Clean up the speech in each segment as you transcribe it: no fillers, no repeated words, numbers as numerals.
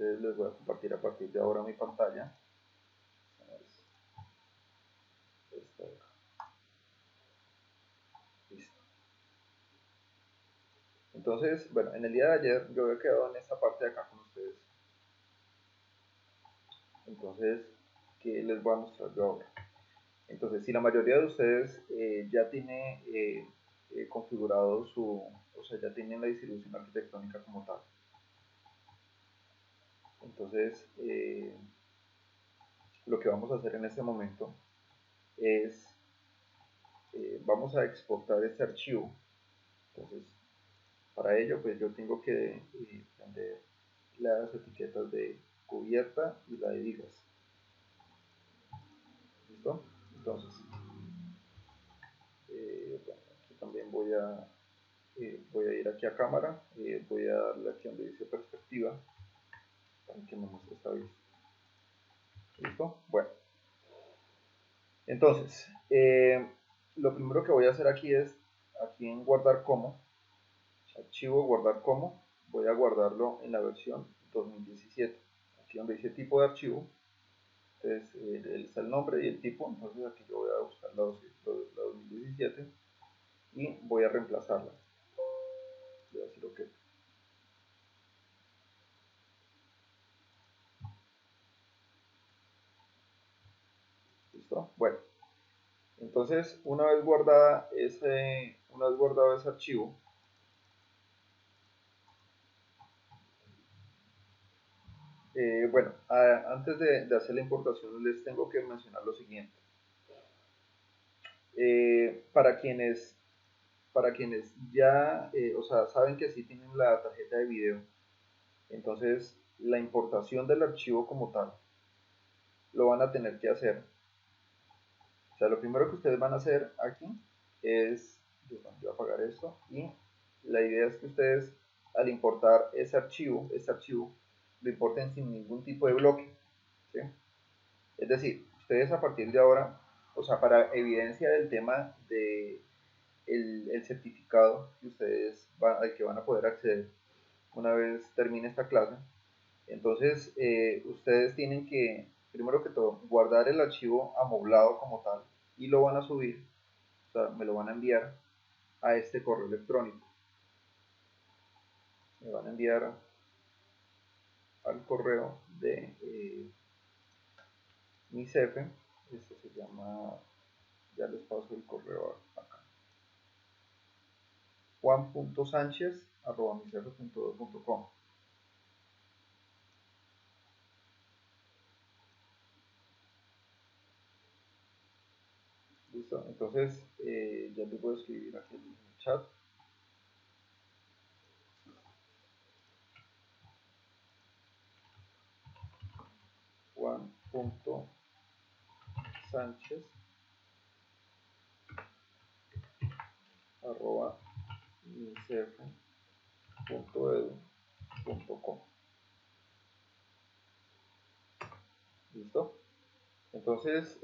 ustedes les voy a compartir a partir de ahora mi pantalla. Esta de acá. Listo. Entonces, bueno, en el día de ayer yo había quedado en esta parte de acá con ustedes. Entonces, ¿qué les voy a mostrar yo ahora? Entonces, si la mayoría de ustedes ya tiene configurado o sea, ya tienen la distribución arquitectónica como tal. Entonces, lo que vamos a hacer en este momento es, vamos a exportar este archivo. Entonces, para ello, pues yo tengo que prender las etiquetas de cubierta y la de vigas. ¿Listo? Entonces, bueno, aquí también voy a ir aquí a cámara, voy a darle aquí donde dice perspectiva para que me muestre esta vista. ¿Listo? Bueno, entonces lo primero que voy a hacer aquí es aquí en guardar como archivo, guardar como, voy a guardarlo en la versión 2017. Aquí donde dice tipo de archivo, entonces está el nombre y el tipo, entonces aquí yo voy a buscar la 2017 y voy a reemplazarla. Voy a decir ok. ¿Listo? Bueno, entonces una vez guardado ese archivo, bueno, antes de hacer la importación les tengo que mencionar lo siguiente. Para quienes ya, o sea, saben que sí tienen la tarjeta de video, entonces la importación del archivo como tal lo van a tener que hacer. O sea, lo primero que ustedes van a hacer aquí es, yo voy a apagar esto, y la idea es que ustedes al importar este archivo, lo importen sin ningún tipo de bloque, ¿sí? Es decir, ustedes a partir de ahora, o sea, para evidencia del tema de el certificado que ustedes al que van a poder acceder una vez termine esta clase, entonces ustedes tienen que, primero que todo, guardar el archivo amoblado como tal y lo van a subir, o sea, me lo van a enviar a este correo electrónico. Me van a enviar al correo de mi jefe, este se llama, ya les paso el correo acá, juan.sanchez@micefe.com. Listo, entonces ya les voy a escribir aquí en el chat. juan.sanchez@micefe.edu.com. ¿Listo? Entonces,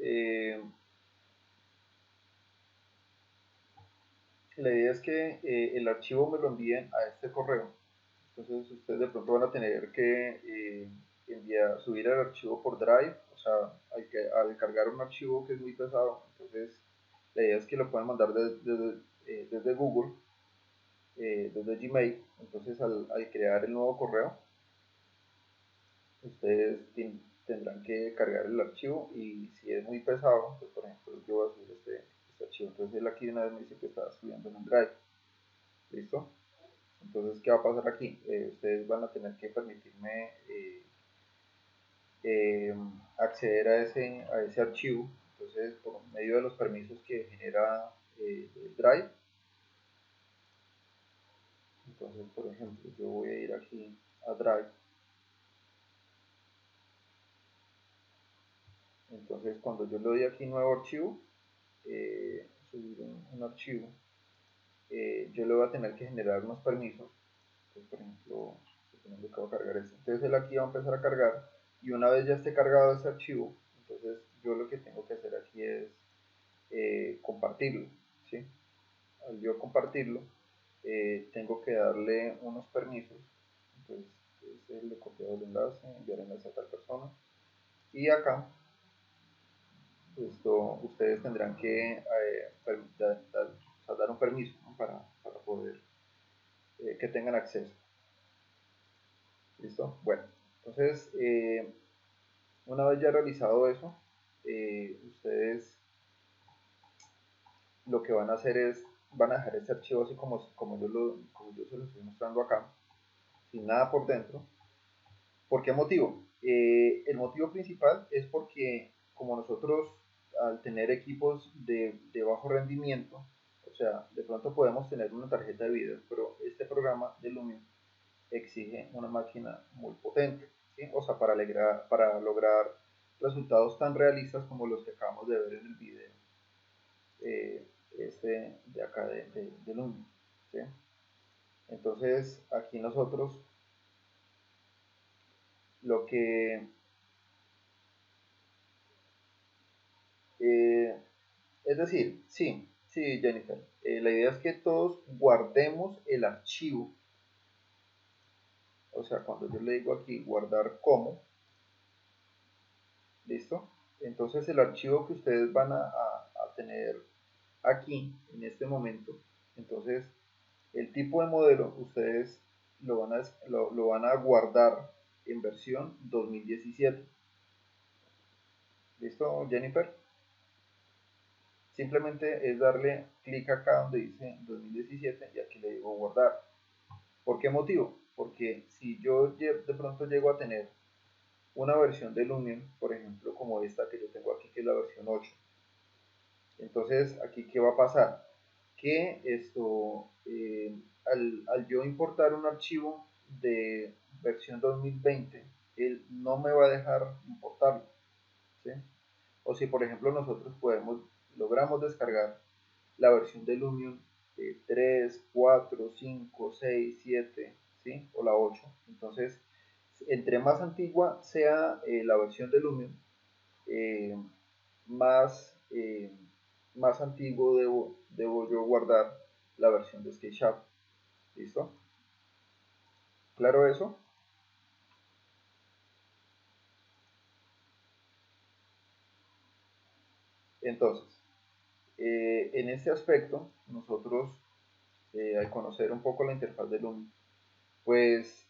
la idea es que el archivo me lo envíen a este correo. Entonces, ustedes de pronto van a tener que subir el archivo por Drive, o sea, al cargar un archivo que es muy pesado, entonces la idea es que lo puedan mandar desde Google, desde Gmail. Entonces, al crear el nuevo correo, ustedes tendrán que cargar el archivo y si es muy pesado, pues por ejemplo yo voy a subir este archivo, entonces él aquí de una vez me dice que está subiendo en un drive. ¿Listo? Entonces, ¿qué va a pasar aquí? Ustedes van a tener que permitirme eh, acceder a ese archivo. Entonces, por medio de los permisos que genera el drive. Entonces, por ejemplo, yo voy a ir aquí a drive. Entonces, cuando yo le doy aquí nuevo archivo, subir un archivo, yo le voy a tener que generar unos permisos. Entonces, por ejemplo, suponiendo que voy a cargar este. Entonces él aquí va a empezar a cargar y una vez ya esté cargado ese archivo, entonces yo lo que tengo que hacer aquí es compartirlo, ¿sí? Al yo compartirlo, tengo que darle unos permisos. Entonces es le copiado el enlace, enviar enlace a tal persona. Y acá, ustedes tendrán que dar un permiso, ¿no? para poder que tengan acceso. ¿Listo? Bueno, entonces, una vez ya realizado eso, ustedes lo que van a hacer es, van a dejar este archivo así como yo se lo estoy mostrando acá, sin nada por dentro. ¿Por qué motivo? El motivo principal es porque como nosotros al tener equipos de bajo rendimiento, o sea, de pronto podemos tener una tarjeta de video, pero este programa de Lumion exige una máquina muy potente, ¿sí? O sea, para lograr resultados tan realistas como los que acabamos de ver en el video de acá de Lumion, ¿sí? Entonces, aquí nosotros lo que es decir, sí, sí, Jennifer. La idea es que todos guardemos el archivo. O sea, cuando yo le digo aquí guardar como, ¿listo? Entonces el archivo que ustedes van a tener aquí, en este momento, entonces el tipo de modelo, ustedes lo van a guardar en versión 2017. ¿Listo, Jennifer? Simplemente es darle clic acá donde dice 2017 y aquí le digo guardar. ¿Por qué motivo? Porque si yo de pronto llego a tener una versión de Lumion, por ejemplo, como esta que yo tengo aquí, que es la versión 8, entonces aquí ¿qué va a pasar? Que al yo importar un archivo de versión 2020, él no me va a dejar importarlo, ¿sí? O si por ejemplo nosotros logramos descargar la versión de Lumion 3, 4, 5, 6, 7, ¿sí? O la 8. Entonces, entre más antigua sea la versión de Lumion, eh, más, más antiguo debo yo guardar la versión de SketchUp. ¿Listo? ¿Claro eso? Entonces, en este aspecto, nosotros, al conocer un poco la interfaz de Lumion, pues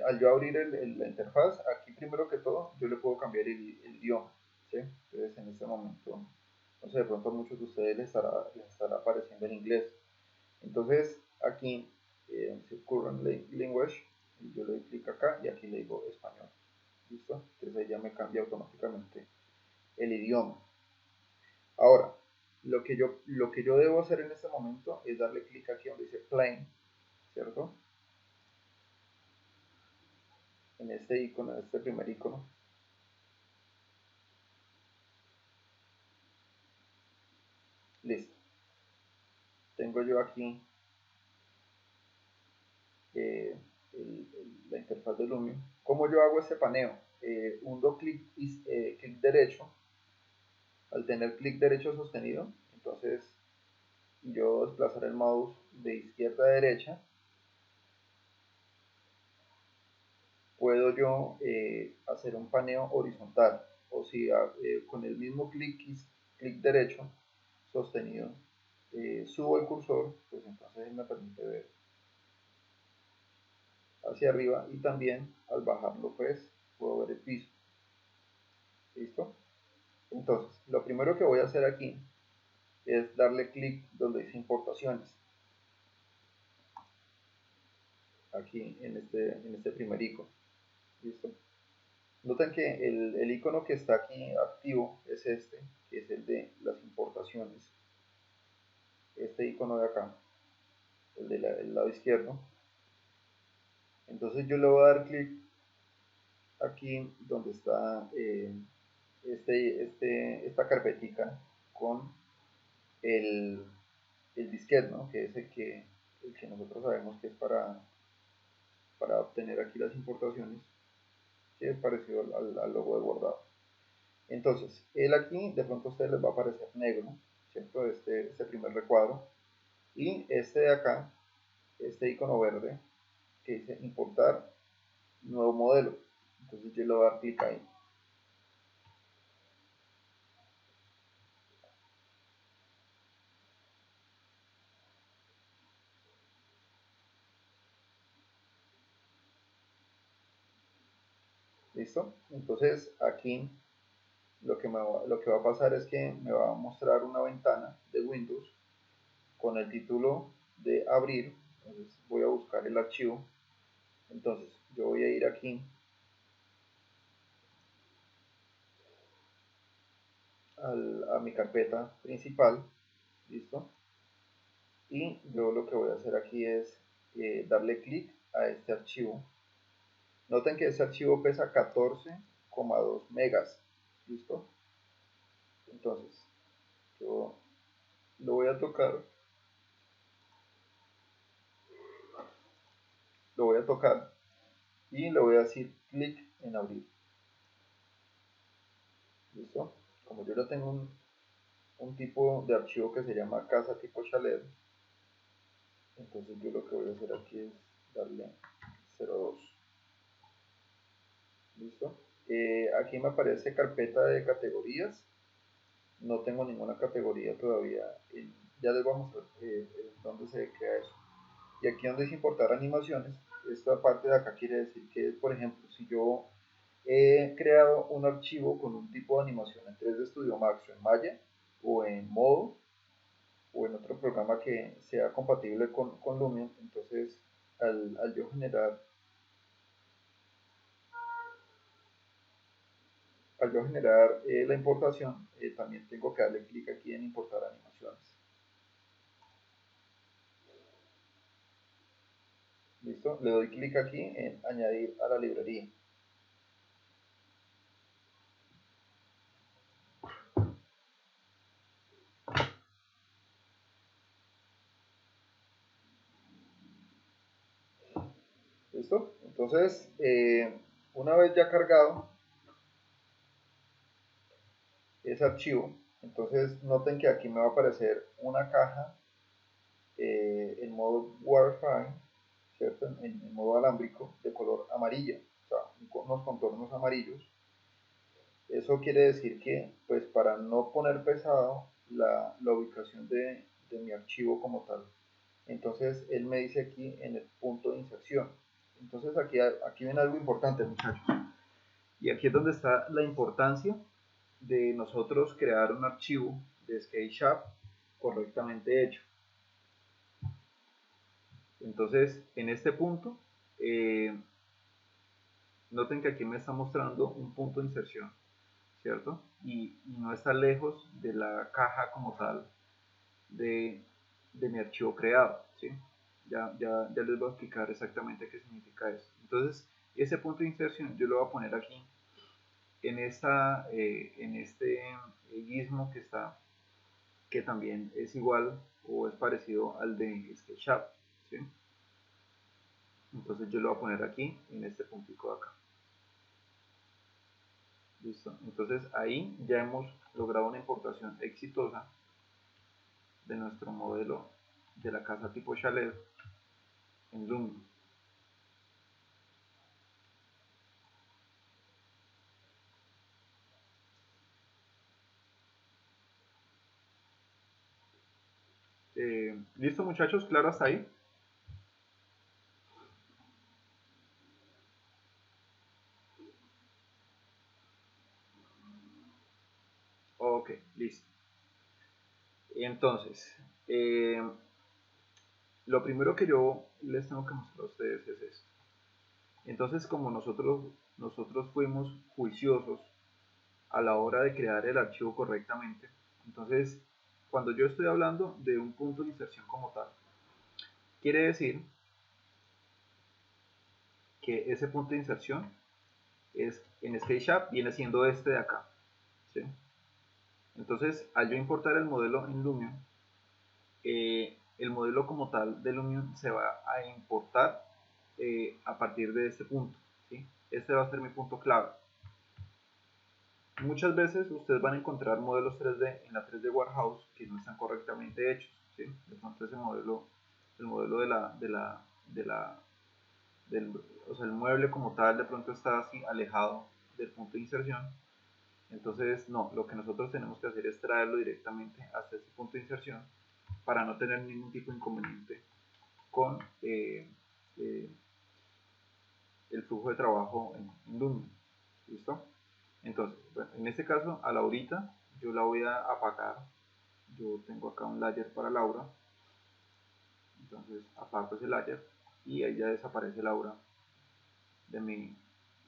al yo abrir la interfaz, aquí primero que todo, yo le puedo cambiar el idioma, ¿sí? Entonces en este momento, no sé, de pronto a muchos de ustedes les estará apareciendo en inglés. Entonces aquí, Current Language, yo le doy clic acá y aquí le digo español, ¿listo? Entonces ahí ya me cambia automáticamente el idioma. Ahora, lo que yo debo hacer en este momento es darle clic aquí donde dice Plain, ¿cierto? En este icono, en este primer icono. Listo. Tengo yo aquí eh, la interfaz de Lumion. ¿Cómo yo hago ese paneo? Hundo clic derecho. Al tener clic derecho sostenido, entonces yo desplazar el mouse de izquierda a derecha, puedo yo hacer un paneo horizontal. O si con el mismo clic derecho sostenido subo el cursor, pues entonces me permite ver hacia arriba y también al bajarlo pues puedo ver el piso. ¿Listo? Entonces, lo primero que voy a hacer aquí es darle clic donde dice importaciones. Aquí en este primer icono. ¿Listo? Noten que el icono que está aquí activo es este, que es el de las importaciones. Este icono de acá, el lado izquierdo. Entonces yo le voy a dar clic aquí donde está esta carpetica con el, el disquete, ¿no? Que es el que nosotros sabemos que es para obtener aquí las importaciones, que es parecido al logo de bordado. Entonces, él aquí de pronto a ustedes les va a aparecer negro, ¿cierto? Este primer recuadro. Y este de acá, este icono verde, que dice importar nuevo modelo. Entonces yo le voy a dar clic ahí. ¿Listo? Entonces aquí lo que va a pasar es que me va a mostrar una ventana de Windows con el título de abrir. Entonces voy a buscar el archivo. Entonces yo voy a ir aquí a mi carpeta principal. ¿Listo? Y yo lo que voy a hacer aquí es darle clic a este archivo. Noten que este archivo pesa 14,2 megas. ¿Listo? Entonces yo lo voy a tocar, y le voy a decir clic en abrir. ¿Listo? Como yo ya tengo un tipo de archivo que se llama casa tipo chalet, entonces yo lo que voy a hacer aquí es darle 02. ¿Listo? Aquí me aparece carpeta de categorías. No tengo ninguna categoría todavía. Ya les voy a mostrar dónde se crea eso. Y aquí donde es importar animaciones, esta parte de acá quiere decir que, por ejemplo, si yo he creado un archivo con un tipo de animación en 3D Studio Max o en Maya o en Modo o en otro programa que sea compatible con Lumion, entonces al yo generar la importación, también tengo que darle clic aquí en importar animaciones. ¿Listo? Le doy clic aquí en añadir a la librería. ¿Listo? Entonces, una vez ya cargado ese archivo, entonces noten que aquí me va a aparecer una caja en modo Wi-Fi, ¿cierto? En modo alámbrico de color amarilla, o sea, unos contornos amarillos. Eso quiere decir que, pues para no poner pesado la ubicación de mi archivo como tal, entonces él me dice aquí en el punto de inserción. Entonces aquí viene algo importante, muchachos. Y aquí es donde está la importancia de nosotros crear un archivo de SketchUp correctamente hecho. Entonces, en este punto, noten que aquí me está mostrando un punto de inserción, ¿cierto? Y no está lejos de la caja como tal de mi archivo creado, ¿sí? Ya les voy a explicar exactamente qué significa eso. Entonces, ese punto de inserción yo lo voy a poner aquí en este gizmo que está, que también es igual o es parecido al de SketchUp, ¿sí? Entonces yo lo voy a poner aquí en este puntico de acá. Listo. Entonces ahí ya hemos logrado una importación exitosa de nuestro modelo de la casa tipo chalet en Lumion. ¿Listo, muchachos? ¿Claro hasta ahí? Ok, listo. Entonces, lo primero que yo les tengo que mostrar a ustedes es esto. Entonces, como nosotros fuimos juiciosos a la hora de crear el archivo correctamente, entonces, cuando yo estoy hablando de un punto de inserción como tal, quiere decir que ese punto de inserción es en SketchUp viene siendo este de acá, ¿sí? Entonces, al yo importar el modelo en Lumion, el modelo como tal de Lumion se va a importar a partir de este punto, ¿sí? Este va a ser mi punto clave. Muchas veces ustedes van a encontrar modelos 3D en la 3D Warehouse que no están correctamente hechos, ¿sí? De pronto ese modelo, el modelo o sea, el mueble como tal de pronto está así alejado del punto de inserción. Entonces, no, lo que nosotros tenemos que hacer es traerlo directamente hasta ese punto de inserción para no tener ningún tipo de inconveniente con eh, el flujo de trabajo en Lumen. ¿Listo? Entonces, bueno, en este caso, a Laurita yo la voy a apagar. Yo tengo acá un layer para Laura. Entonces, apago ese layer y ahí ya desaparece Laura de mi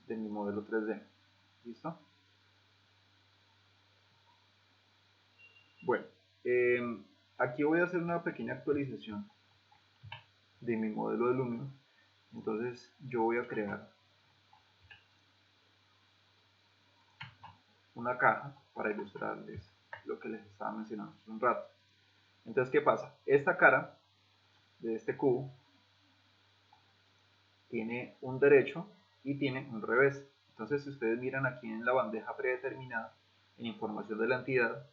modelo 3D. ¿Listo? Bueno, aquí voy a hacer una pequeña actualización de mi modelo de Lumion. Entonces, yo voy a crear una caja para ilustrarles lo que les estaba mencionando hace un rato. Entonces, ¿qué pasa? Esta cara de este cubo tiene un derecho y tiene un revés. Entonces, si ustedes miran aquí en la bandeja predeterminada, en información de la entidad,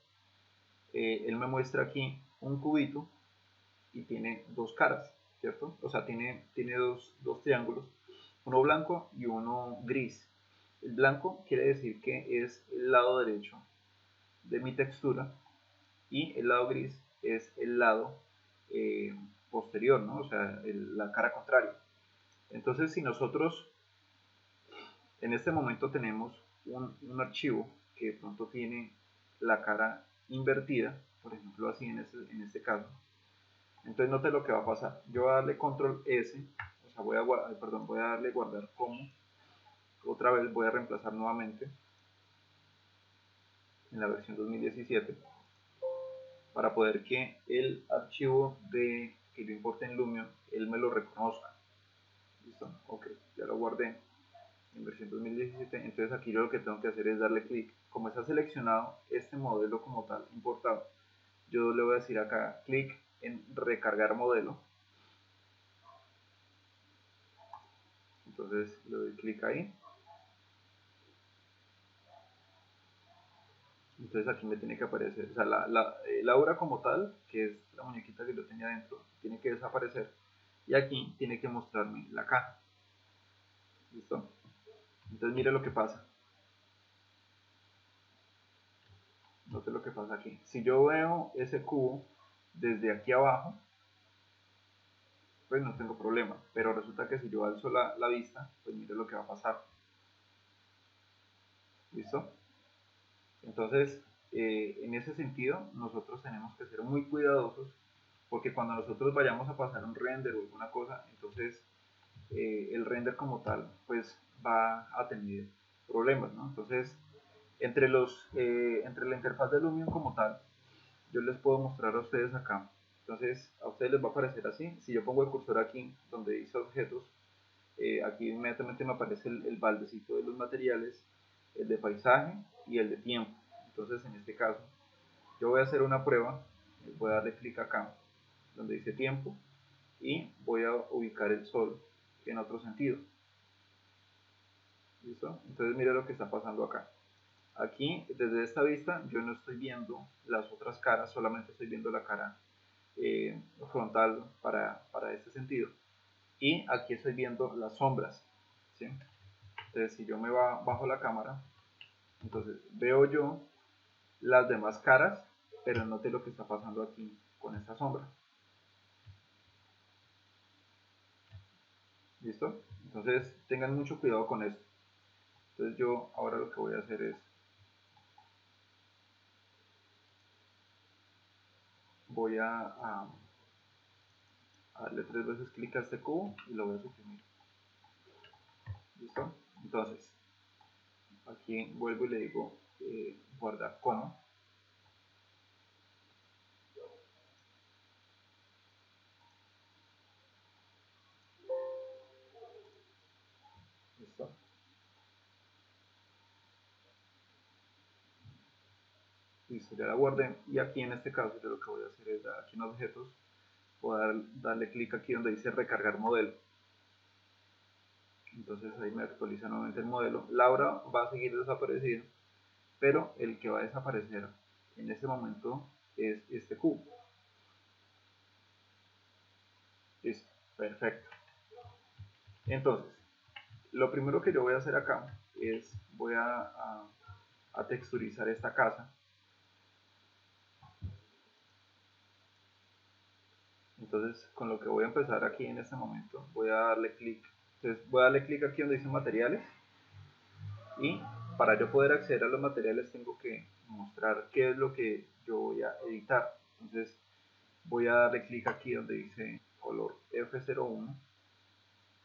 él me muestra aquí un cubito y tiene dos caras, ¿cierto? O sea, tiene dos triángulos, uno blanco y uno gris. El blanco quiere decir que es el lado derecho de mi textura y el lado gris es el lado posterior, ¿no? O sea, la cara contraria. Entonces, si nosotros en este momento tenemos un archivo que de pronto tiene la cara invertida, por ejemplo así en este caso, entonces note lo que va a pasar. Yo voy a darle control S, o sea, voy a darle guardar como, otra vez voy a reemplazar nuevamente en la versión 2017 para poder que el archivo que yo importe en Lumion, él me lo reconozca. ¿Listo? Ok, ya lo guardé en versión 2017. Entonces aquí yo lo que tengo que hacer es darle clic. Como está seleccionado este modelo como tal importado, yo le voy a decir acá clic en recargar modelo. Entonces le doy clic ahí. Entonces aquí me tiene que aparecer, o sea, Laura como tal, que es la muñequita que yo tenía dentro, tiene que desaparecer. Y aquí tiene que mostrarme la caja. ¿Listo? Entonces mire lo que pasa. Note lo que pasa aquí. Si yo veo ese cubo desde aquí abajo, pues no tengo problema. Pero resulta que si yo alzo la vista, pues mire lo que va a pasar. ¿Listo? Entonces, en ese sentido, nosotros tenemos que ser muy cuidadosos porque cuando nosotros vayamos a pasar un render o alguna cosa, entonces el render como tal, pues va a tener problemas, ¿no? Entonces, entre la interfaz de Lumion como tal, yo les puedo mostrar a ustedes acá. Entonces, a ustedes les va a aparecer así. Si yo pongo el cursor aquí, donde dice objetos, aquí inmediatamente me aparece el baldecito de los materiales, el de paisaje y el de tiempo. Entonces, en este caso, yo voy a hacer una prueba. Voy a darle clic acá, donde dice tiempo, y voy a ubicar el sol en otro sentido. ¿Listo? Entonces, mire lo que está pasando acá. Aquí, desde esta vista, yo no estoy viendo las otras caras, solamente estoy viendo la cara frontal para este sentido. Y aquí estoy viendo las sombras. ¿Sí? Entonces, si yo me bajo la cámara, entonces veo yo las demás caras, pero note lo que está pasando aquí con esta sombra. ¿Listo? Entonces, tengan mucho cuidado con esto. Entonces, yo ahora lo que voy a hacer es voy a darle 3 veces clic a este cubo y lo voy a suprimir. ¿Listo? Entonces, aquí vuelvo y le digo guardar como. ¿Listo? Listo, ya la guardé. Y aquí en este caso yo lo que voy a hacer es aquí en objetos, voy a darle clic aquí donde dice recargar modelo. Entonces ahí me actualiza nuevamente el modelo. Laura va a seguir desapareciendo, pero el que va a desaparecer en este momento es este cubo. Listo, perfecto. Entonces, lo primero que yo voy a hacer acá es, voy a texturizar esta casa. Entonces, con lo que voy a empezar aquí en este momento, voy a darle clic. Entonces, voy a darle clic aquí donde dice materiales. Y para yo poder acceder a los materiales tengo que mostrar qué es lo que yo voy a editar. Entonces, voy a darle clic aquí donde dice color F01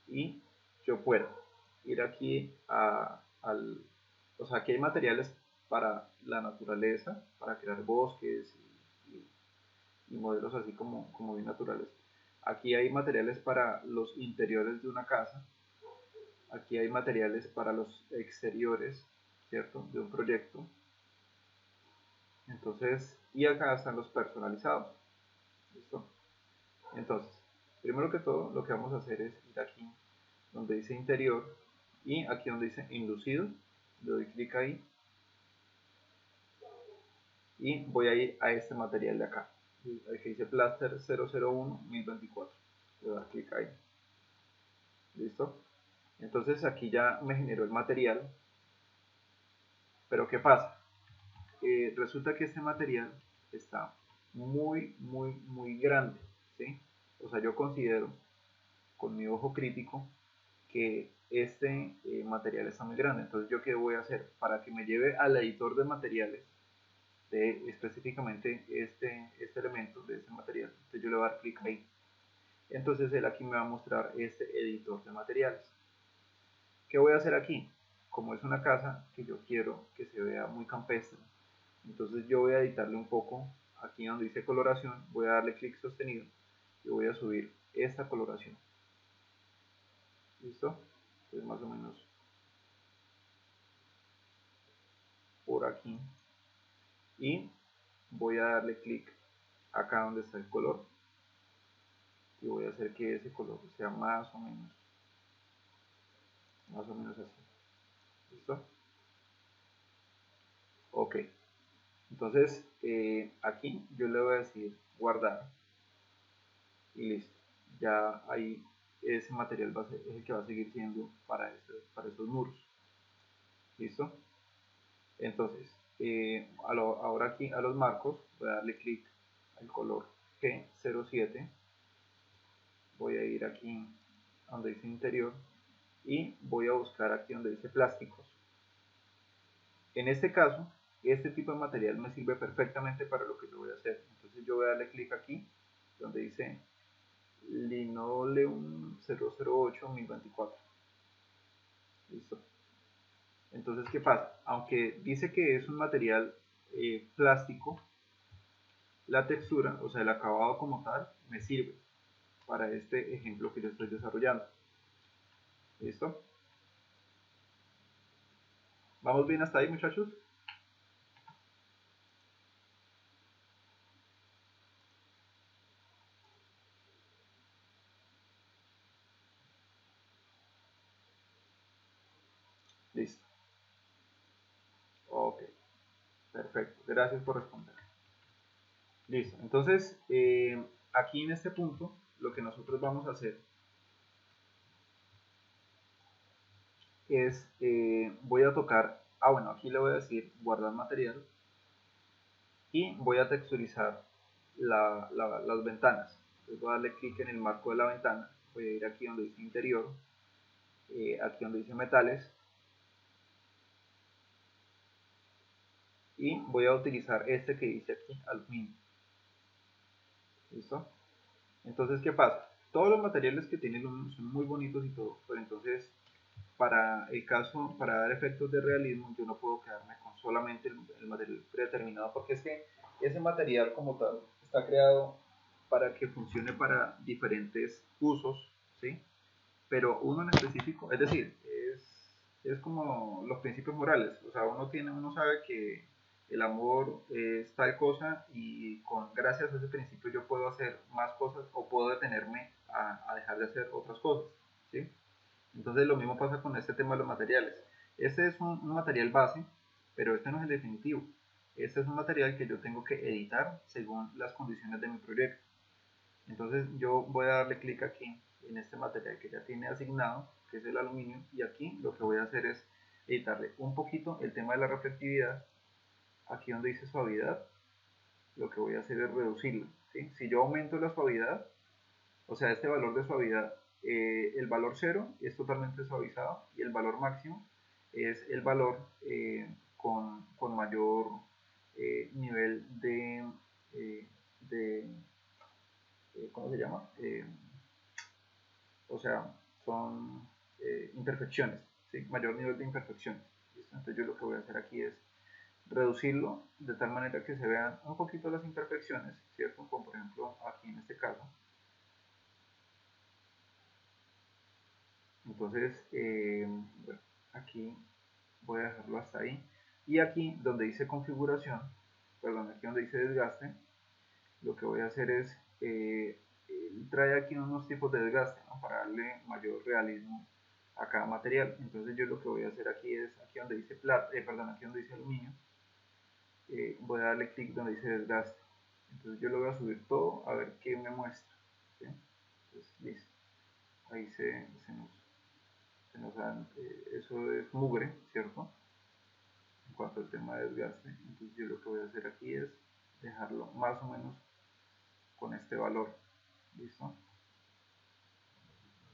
y yo puedo ir aquí o sea, aquí hay materiales para la naturaleza, para crear bosques y modelos así como bien naturales. Aquí hay materiales para los interiores de una casa, aquí hay materiales para los exteriores, ¿cierto? De un proyecto. Entonces, y acá están los personalizados, ¿listo? Entonces, primero que todo, lo que vamos a hacer es ir aquí donde dice interior y aquí donde dice enlucido, le doy clic ahí y voy a ir a este material de acá, que dice Plaster 001 1024, le voy a dar clic ahí, listo. Entonces aquí ya me generó el material, pero ¿qué pasa? Resulta que este material está muy grande, ¿sí? O sea, yo considero con mi ojo crítico que este material está muy grande. Entonces, ¿yo qué voy a hacer? Para que me lleve al editor de materiales de específicamente este elemento de este material. Entonces, yo le voy a dar clic ahí. Entonces, él aquí me va a mostrar este editor de materiales. ¿Qué voy a hacer aquí? Como es una casa que yo quiero que se vea muy campestre, entonces yo voy a editarle un poco. Aquí donde dice coloración, voy a darle clic sostenido y voy a subir esta coloración. ¿Listo? Entonces más o menos por aquí. Y voy a darle clic acá donde está el color. Y voy a hacer que ese color sea más o menos así. ¿Listo? Ok. Entonces aquí yo le voy a decir guardar y listo. Ya ahí ese material es el que va a seguir siendo para esos muros. ¿Listo? Entonces, ahora aquí a los marcos voy a darle clic al color G07, voy a ir aquí donde dice interior y voy a buscar aquí donde dice plásticos. En este caso, este tipo de material me sirve perfectamente para lo que yo voy a hacer. Entonces yo voy a darle clic aquí donde dice linoleum 008 1024. Listo. Entonces, ¿qué pasa? Aunque dice que es un material plástico, la textura, o sea, el acabado como tal, me sirve para este ejemplo que yo estoy desarrollando. ¿Listo? ¿Vamos bien hasta ahí, muchachos? Listo. Ok, perfecto. Gracias por responder. Listo. Entonces, aquí en este punto, lo que nosotros vamos a hacer es, voy a tocar, bueno, aquí le voy a decir guardar material y voy a texturizar las ventanas. Entonces voy a darle clic en el marco de la ventana, voy a ir aquí donde dice interior, aquí donde dice metales y voy a utilizar este que dice aquí aluminio. ¿Listo? Entonces, ¿qué pasa? Todos los materiales que tiene aluminio son muy bonitos y todo, pero entonces para el caso, para dar efectos de realismo, yo no puedo quedarme con solamente el material predeterminado, porque es que ese material como tal está creado para que funcione para diferentes usos, ¿sí? Pero uno en específico, es decir, es como los principios morales, o sea, uno sabe que el amor es tal cosa y gracias a ese principio yo puedo hacer más cosas o puedo detenerme a dejar de hacer otras cosas, ¿sí? Entonces lo mismo pasa con este tema de los materiales. Este es un material base, pero este no es el definitivo. Este es un material que yo tengo que editar según las condiciones de mi proyecto. Entonces yo voy a darle clic aquí en este material que ya tiene asignado, que es el aluminio, y aquí lo que voy a hacer es editarle un poquito el tema de la reflectividad. Aquí donde dice suavidad, lo que voy a hacer es reducirlo, ¿sí? Si yo aumento la suavidad, o sea, este valor de suavidad, el valor 0 es totalmente suavizado y el valor máximo es el valor con mayor nivel de ¿cómo se llama? O sea, son imperfecciones, ¿sí? Mayor nivel de imperfecciones. ¿Listo? Entonces yo lo que voy a hacer aquí es reducirlo de tal manera que se vean un poquito las imperfecciones, ¿cierto? Como por ejemplo aquí en este caso. Entonces, bueno, aquí voy a dejarlo hasta ahí. Y aquí donde dice configuración, perdón, aquí donde dice desgaste, lo que voy a hacer es trae aquí unos tipos de desgaste, ¿no? Para darle mayor realismo a cada material. Entonces yo lo que voy a hacer aquí es, aquí donde dice plata, perdón, aquí donde dice aluminio, voy a darle clic donde dice desgaste. Entonces yo lo voy a subir todo a ver qué me muestra, ¿sí? Entonces, listo. Ahí se nos dan, eso es mugre, ¿cierto? En cuanto al tema de desgaste. Entonces yo lo que voy a hacer aquí es dejarlo más o menos con este valor, ¿listo?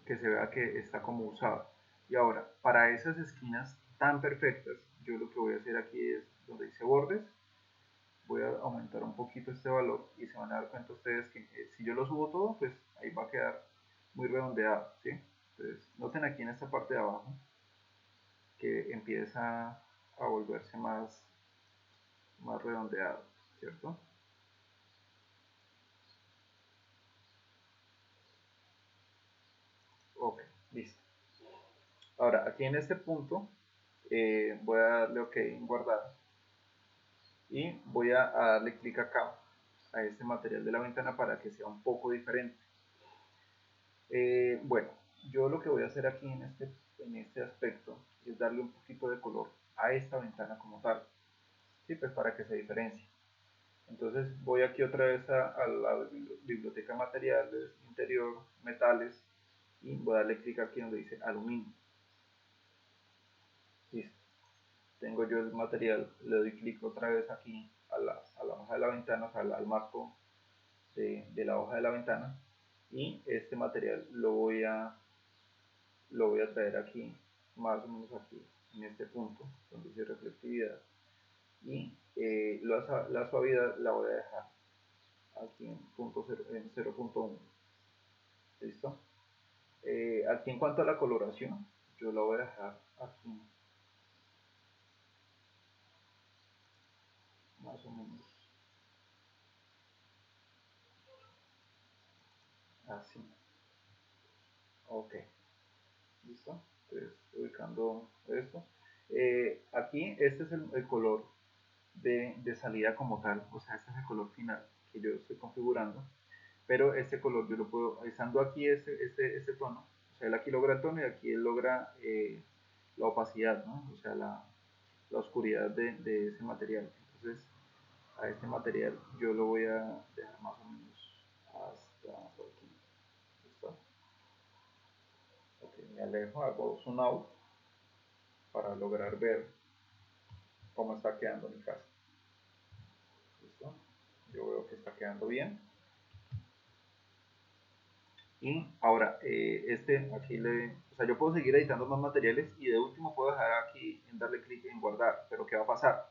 Que se vea que está como usado. Y ahora, para esas esquinas tan perfectas, yo lo que voy a hacer aquí es, donde dice bordes, voy a aumentar un poquito este valor y se van a dar cuenta ustedes que si yo lo subo todo, pues ahí va a quedar muy redondeado, ¿sí? Entonces, noten aquí en esta parte de abajo que empieza a volverse más redondeado, ¿cierto? Ok, listo. Ahora, aquí en este punto, voy a darle OK en guardar y voy a darle clic acá a este material de la ventana para que sea un poco diferente. Bueno, yo lo que voy a hacer aquí en este aspecto es darle un poquito de color a esta ventana como tal, ¿sí? Pues para que se diferencie. Entonces voy aquí otra vez a la biblioteca materiales, interior, metales, y voy a darle clic aquí donde dice aluminio. Listo. Tengo yo el material, le doy clic otra vez aquí a la hoja de la ventana, o sea, al marco de la hoja de la ventana, y este material lo voy a traer aquí, más o menos aquí, en este punto, donde dice reflectividad, y la suavidad la voy a dejar aquí en, en 0.1. ¿Listo? Aquí en cuanto a la coloración, yo la voy a dejar aquí, más o menos así. Ok, listo. Entonces, ubicando esto. Aquí este es el color de salida como tal, o sea, este es el color final que yo estoy configurando, pero este color yo lo puedo, estando aquí este tono, o sea, él aquí logra el tono y aquí él logra la opacidad, ¿no? O sea, la oscuridad de ese material. Entonces, a este material yo lo voy a dejar más o menos hasta por aquí. ¿Listo? Ok, me alejo, hago zoom out para lograr ver cómo está quedando mi casa. ¿Listo? Yo veo que está quedando bien. Y ahora, aquí o sea, yo puedo seguir editando más materiales y de último puedo dejar aquí en darle clic en guardar, pero ¿qué va a pasar?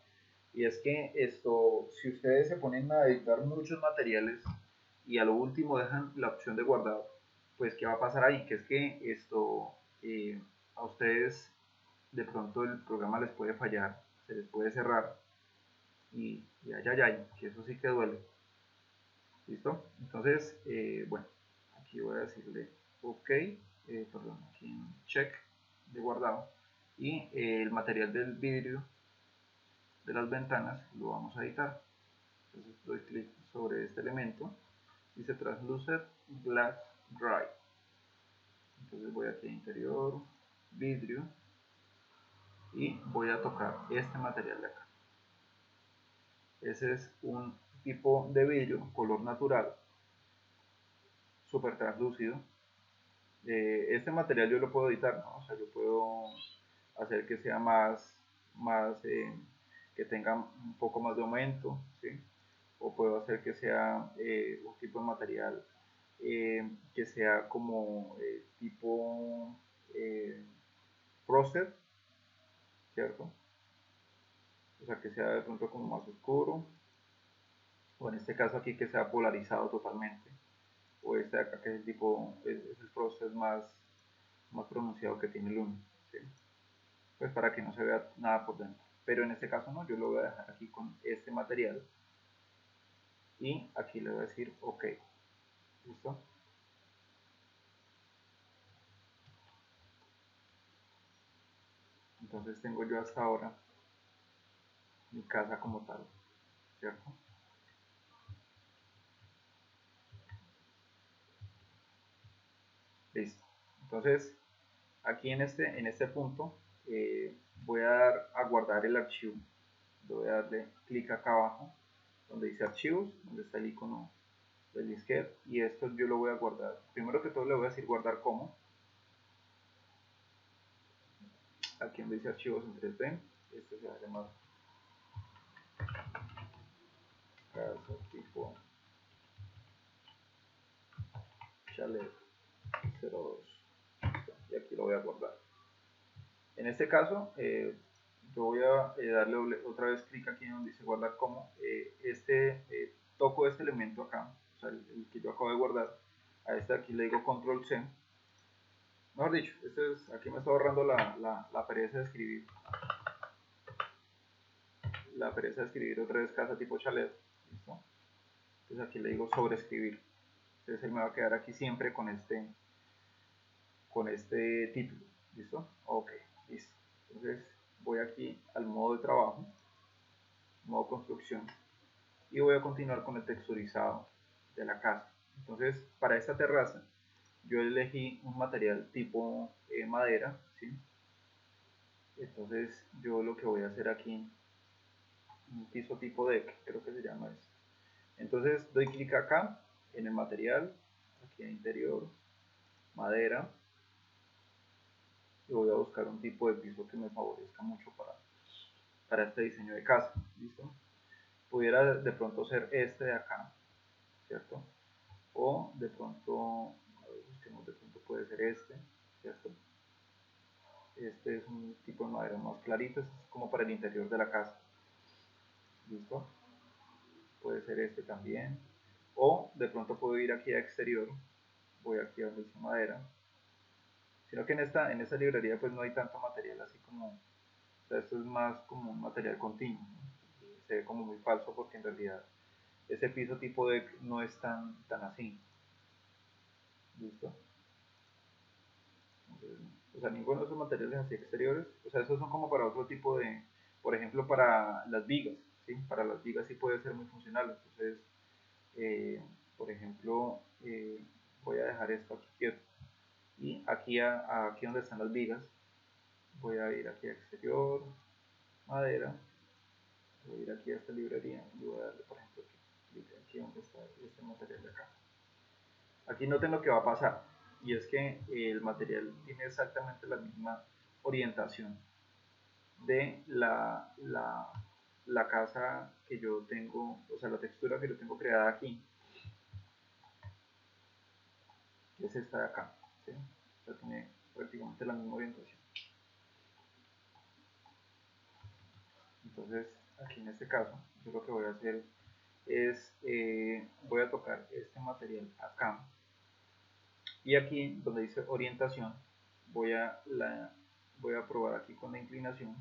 Y es que esto, si ustedes se ponen a editar muchos materiales y a lo último dejan la opción de guardado, pues ¿qué va a pasar ahí? Que es que a ustedes de pronto el programa les puede fallar, se les puede cerrar y ay, que eso sí que duele. ¿Listo? Entonces, bueno, aquí voy a decirle OK, perdón, aquí en check de guardado y el material del vidrio de las ventanas lo vamos a editar. Entonces doy clic sobre este elemento, dice Translucent Glass Dry. Entonces voy aquí a interior, vidrio y voy a tocar este material de acá. Ese es un tipo de vidrio color natural, súper translúcido, Este material yo lo puedo editar, ¿no? O sea, yo puedo hacer que sea más que tenga un poco más de aumento, ¿sí? O puedo hacer que sea un tipo de material que sea como tipo frosted, ¿cierto? O sea, que sea de pronto como más oscuro, o en este caso aquí que sea polarizado totalmente, o este de acá que es el tipo, es el frosted más pronunciado que tiene el uno, ¿sí? Pues para que no se vea nada por dentro. Pero en este caso no, yo lo voy a dejar aquí con este material y aquí le voy a decir OK, ¿listo? Entonces tengo yo hasta ahora mi casa como tal, ¿cierto? Listo. Entonces aquí en este punto voy a dar a guardar el archivo. Le voy a darle clic acá abajo donde dice archivos, donde está el icono del disquete, y esto yo lo voy a guardar. Primero que todo le voy a decir guardar como. Aquí donde dice archivos en 3D, este se va a llamar casa tipo chalet 02, y aquí lo voy a guardar. En este caso, yo voy a darle otra vez clic aquí donde dice guardar como. Toco este elemento acá, o sea, el que yo acabo de guardar. A este aquí le digo control C. Mejor dicho, aquí me está ahorrando la pereza de escribir. La pereza de escribir otra vez casa tipo chalet. ¿Listo? Entonces aquí le digo sobreescribir. Entonces él me va a quedar aquí siempre con este título. ¿Listo? Ok, listo. Entonces voy aquí al modo de trabajo, modo construcción, y voy a continuar con el texturizado de la casa. Entonces, para esta terraza, yo elegí un material tipo madera, ¿sí? Entonces, yo lo que voy a hacer aquí, un piso tipo deck, creo que se llama eso. Entonces, doy clic acá, en el material, aquí en interior, madera, y voy a buscar un tipo de piso que me favorezca mucho para este diseño de casa, ¿listo? Pudiera de pronto ser este de acá, ¿cierto? O de pronto, a ver, busquemos, de pronto puede ser este, ¿cierto? Este es un tipo de madera más clarito, este es como para el interior de la casa, ¿listo? Puede ser este también. O de pronto puedo ir aquí a exterior, voy aquí a donde dice madera, sino que en esta librería pues no hay tanto material así como, o sea, esto es más como un material continuo, ¿no? Se ve como muy falso porque en realidad ese piso tipo de no es tan así, ¿listo? O sea, ninguno de esos materiales así exteriores, o sea, esos son como para otro tipo de, por ejemplo, para las vigas, ¿sí? Para las vigas sí puede ser muy funcional, entonces, por ejemplo, voy a dejar esto aquí quieto, y aquí donde están las vigas, voy a ir aquí a exterior, madera, voy a ir aquí a esta librería, y voy a darle, por ejemplo, aquí donde está este material de acá. Aquí noten lo que va a pasar, y es que el material tiene exactamente la misma orientación de la casa que yo tengo, o sea, la textura que yo tengo creada aquí, que es esta de acá, ¿sí? O sea, tiene prácticamente la misma orientación. Entonces, aquí en este caso, yo lo que voy a hacer es, voy a tocar este material acá, y aquí donde dice orientación, voy a probar aquí con la inclinación,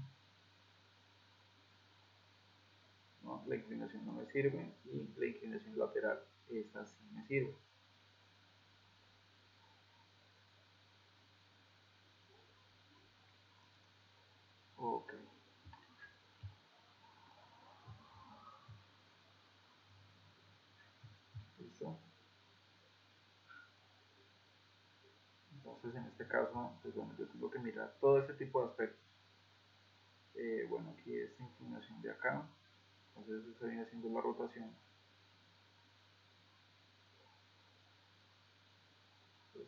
¿no? La inclinación no me sirve, y la inclinación lateral, esta sí me sirve. Ok, listo. Entonces, en este caso, pues bueno, yo tengo que mirar todo este tipo de aspectos. Bueno, aquí esta inclinación de acá, entonces eso viene haciendo la rotación.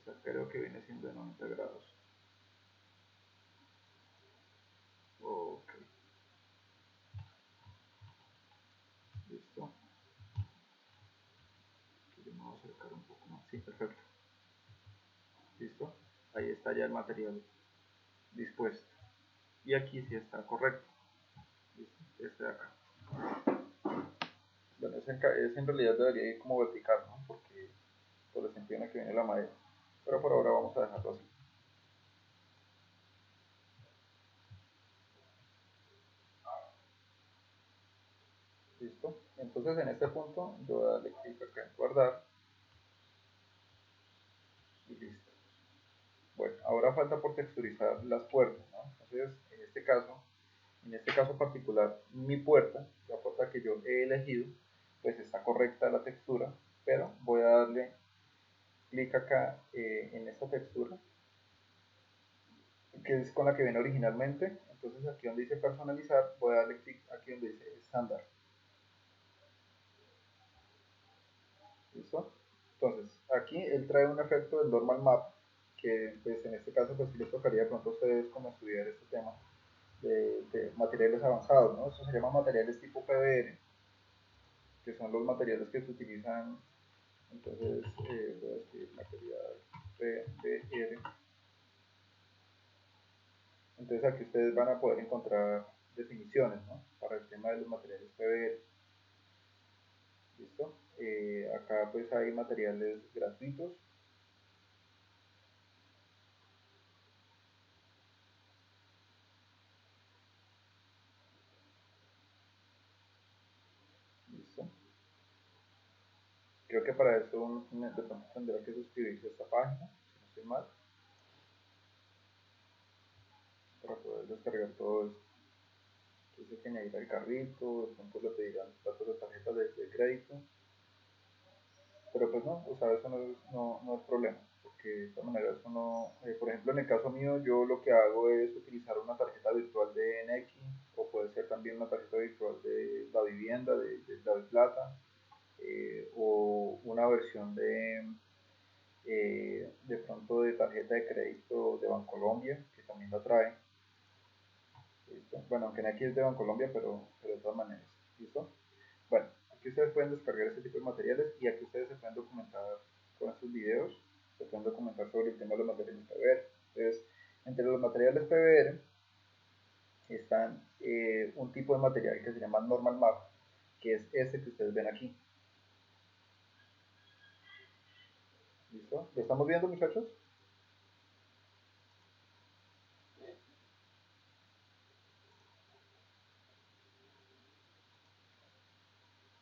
esta creo que viene siendo de 90 grados. Ok, listo. Aquí me voy a acercar un poco más. Sí, perfecto. Listo. Ahí está ya el material dispuesto. Y aquí sí está correcto. ¿Listo? Este de acá. Bueno, ese en realidad debería ir como vertical, ¿no? Porque por el sentido en el que viene la madera. Pero por ahora vamos a dejarlo así. ¿Listo? Entonces en este punto yo voy a darle clic acá en guardar y listo. Bueno, ahora falta por texturizar las puertas, ¿no? Entonces en este caso particular, mi puerta, la puerta que yo he elegido, pues está correcta la textura, pero voy a darle clic acá en esta textura, que es con la que viene originalmente. Entonces aquí donde dice personalizar, voy a darle clic aquí donde dice estándar. ¿Listo? Entonces, aquí él trae un efecto del normal map, que pues en este caso pues sí les tocaría de pronto a ustedes como estudiar este tema de materiales avanzados, ¿no? Eso se llama materiales tipo PBR, que son los materiales que se utilizan. Entonces voy a escribir material PBR. Entonces aquí ustedes van a poder encontrar definiciones, ¿no? Para el tema de los materiales PBR. ¿Listo? Acá pues hay materiales gratuitos. ¿Listo? Creo que para eso uno de pronto tendrá que suscribirse a esta página, si no estoy mal, para poder descargar todo esto. Entonces hay que añadir al carrito, de pronto le pedirán datos de tarjeta de crédito, pero pues no, o sea, eso no es problema, porque de todas maneras uno, por ejemplo en el caso mío, yo lo que hago es utilizar una tarjeta virtual de Nequi, o puede ser también una tarjeta virtual de la vivienda, de la plata, o una versión de pronto de tarjeta de crédito de Bancolombia, que también la trae. ¿Listo? Bueno, aunque aquí es de Bancolombia, pero de todas maneras. ¿Listo? Bueno, aquí ustedes pueden descargar este tipo de materiales y aquí ustedes se pueden documentar con estos videos, se pueden documentar sobre el tema de los materiales PBR. Entonces, entre los materiales PBR están un tipo de material que se llama Normal Map, que es este que ustedes ven aquí. ¿Listo? ¿Lo estamos viendo, muchachos?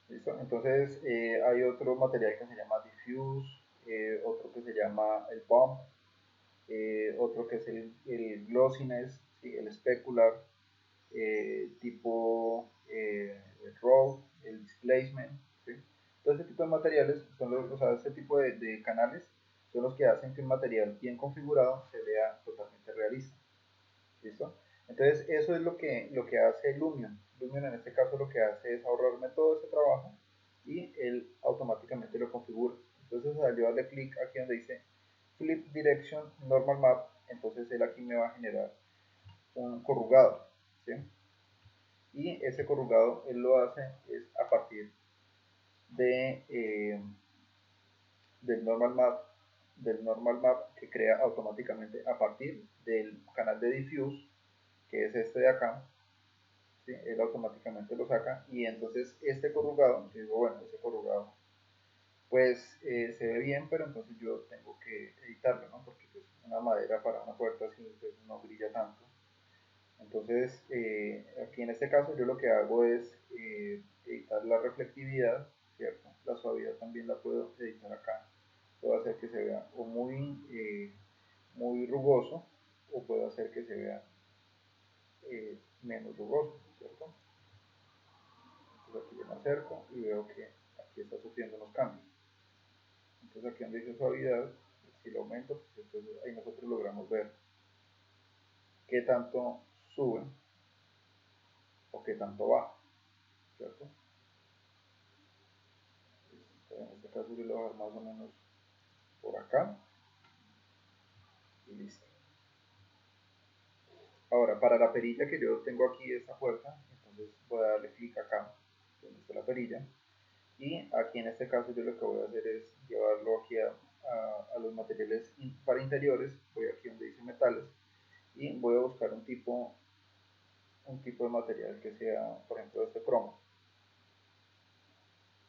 ¿Listo? Entonces hay otro material que se llama diffuse, otro que se llama el bump, otro que es el glossiness, ¿sí? El specular, tipo el raw, el displacement, ¿sí? Todo este tipo de materiales, son los, o sea, este tipo de canales son los que hacen que un material bien configurado se vea totalmente realista. ¿Listo? Entonces eso es lo que hace Lumion. Lumion en este caso lo que hace es ahorrarme todo ese trabajo y él automáticamente lo configura. Entonces al yo darle clic aquí donde dice Flip Direction Normal Map, entonces él aquí me va a generar un corrugado. ¿Sí? Y ese corrugado él lo hace es a partir de, del normal map que crea automáticamente a partir del canal de diffuse, que es este de acá. ¿Sí? Él automáticamente lo saca y entonces este corrugado, yo digo, bueno, ese corrugado pues se ve bien, pero entonces yo tengo que editarlo, ¿no? Porque pues una madera para una puerta así pues, no brilla tanto. Entonces aquí en este caso yo lo que hago es editar la reflectividad, ¿cierto? La suavidad también la puedo editar acá. Puedo hacer que se vea o muy rugoso o puedo hacer que se vea menos rugoso, ¿cierto? Entonces aquí yo me acerco y veo que aquí está sufriendo unos cambios. Entonces aquí donde dice suavidad, si lo aumento, pues entonces ahí nosotros logramos ver qué tanto sube o qué tanto baja, ¿cierto? Entonces, en este caso yo lo voy a dejar más o menos por acá. y listo. Ahora, para la perilla que yo tengo aquí, esta puerta, entonces voy a darle clic acá, donde está la perilla, y aquí en este caso yo lo que voy a hacer es llevarlo aquí a los materiales para interiores. Voy aquí donde dice metales y voy a buscar un tipo de material que sea, por ejemplo, este cromo.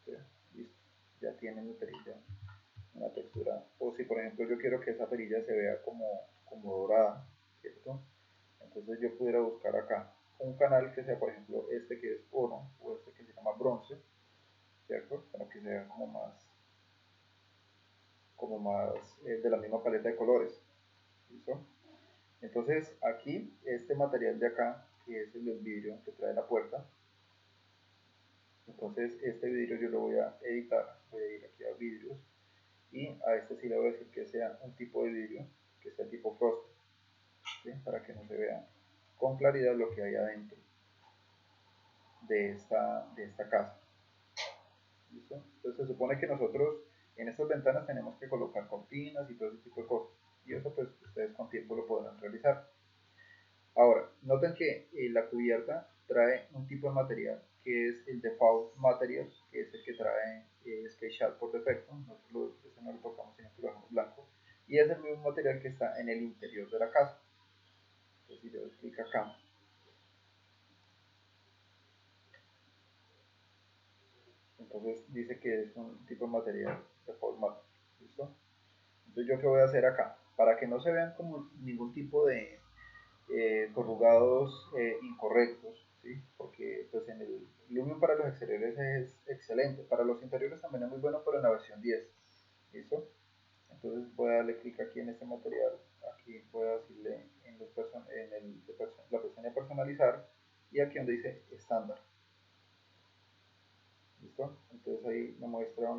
¿Sí? Listo, ya tiene mi perilla una textura. O si por ejemplo yo quiero que esa perilla se vea como dorada, ¿cierto? Entonces yo pudiera buscar acá un canal que sea, por ejemplo, este que es oro o este que se llama bronce, ¿cierto? Para que se vea como más de la misma paleta de colores. ¿Listo? Entonces aquí, este material de acá, que es el del vidrio que trae la puerta, entonces este vidrio yo lo voy a editar, voy a ir aquí a vidrios, y a este sí le voy a decir que sea un tipo de vidrio, que sea tipo frost, ¿sí? Para que no se vea con claridad lo que hay adentro de esta casa. ¿Listo? Entonces se supone que nosotros en estas ventanas tenemos que colocar cortinas y todo ese tipo de cosas, y eso pues ustedes con tiempo lo podrán realizar. Ahora, noten que la cubierta trae un tipo de material que es el default material, que es el que trae SketchUp por defecto. Nosotros ese no lo tocamos, sino que lo dejamos blanco, y es el mismo material que está en el interior de la casa. Entonces si yo doy clic acá, entonces dice que es un tipo de material default material. ¿Listo? Entonces yo qué voy a hacer acá, para que no se vean como ningún tipo de corrugados incorrectos, ¿sí? Porque pues en el Lumion para los exteriores es excelente, para los interiores también es muy bueno, pero en la versión 10. ¿Listo? Entonces voy a darle clic aquí en este material, aquí voy a decirle la pestaña personalizar, y aquí donde dice estándar. ¿Listo? Entonces ahí me muestra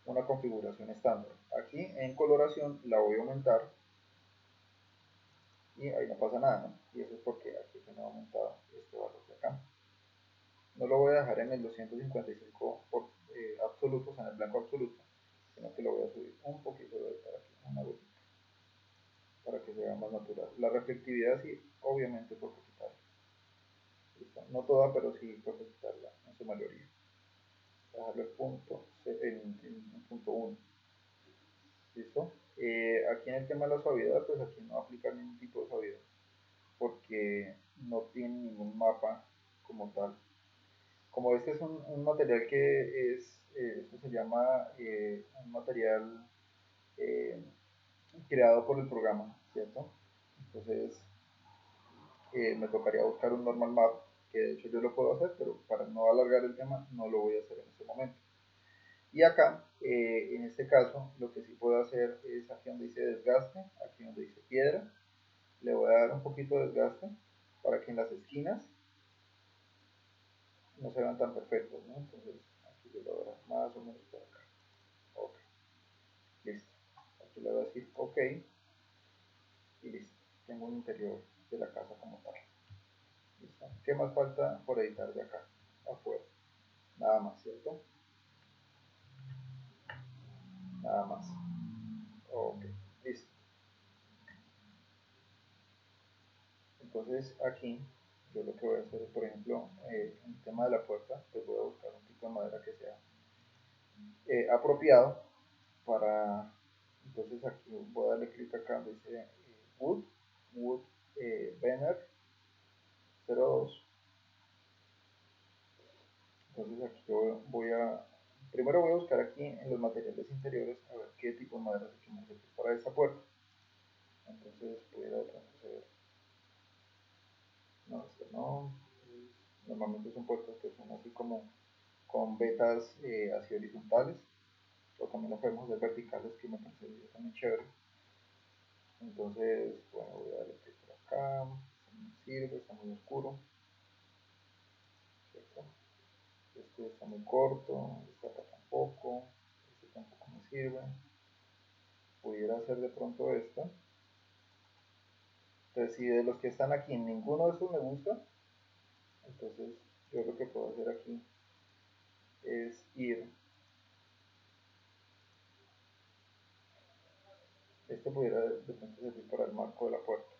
una configuración estándar. Aquí en coloración la voy a aumentar y ahí no pasa nada, ¿no? Y eso es porque aquí se me ha aumentado este valor de acá. No lo voy a dejar en el 255 absoluto, o sea, en el blanco absoluto, sino que lo voy a subir un poquito de para aquí, una gotita, para que se vea más natural. La reflectividad sí, obviamente toca quitarla. ¿Listo? No toda, pero sí toca quitarla en su mayoría. Dejarlo en punto 1. ¿Listo? Aquí en el tema de la suavidad, pues aquí no va a aplicar ningún tipo de suavidad, porque no tiene ningún mapa como tal. Como este es un material que esto se llama un material eh, creado por el programa, ¿cierto? Entonces me tocaría buscar un normal map, que de hecho yo lo puedo hacer, pero para no alargar el tema no lo voy a hacer en este momento. Y acá, en este caso, lo que sí puedo hacer es aquí donde dice desgaste, aquí donde dice piedra, le voy a dar un poquito de desgaste para que en las esquinas no se vean tan perfectos, ¿no? Entonces aquí yo lo voy a dar más o menos por acá. Ok, listo. Aquí le voy a decir ok y listo. Tengo un interior de la casa como tal. ¿Listo? ¿Qué más falta por editar de acá? Afuera. Nada más, ¿cierto? Nada más. Ok, listo. Entonces aquí yo lo que voy a hacer es, por ejemplo, en el tema de la puerta, pues voy a buscar un tipo de madera que sea apropiado para, entonces aquí voy a darle clic acá donde dice wood banner 02. Entonces aquí yo primero voy a buscar aquí en los materiales interiores a ver qué tipo de madera se quiere para esta puerta. Entonces pudiera de pronto ser, no, esto no, normalmente son puertas que son así como con vetas así horizontales, o también lo podemos hacer verticales, que me parecería también chévere. Entonces, bueno, voy a darle clic por acá, este no sirve, está muy oscuro, ¿cierto? Este está muy corto, este acá tampoco, este tampoco me sirve. Pudiera hacer de pronto esta. Entonces, si de los que están aquí ninguno de esos me gusta, entonces yo lo que puedo hacer aquí es ir Este pudiera de repente servir para el marco de la puerta,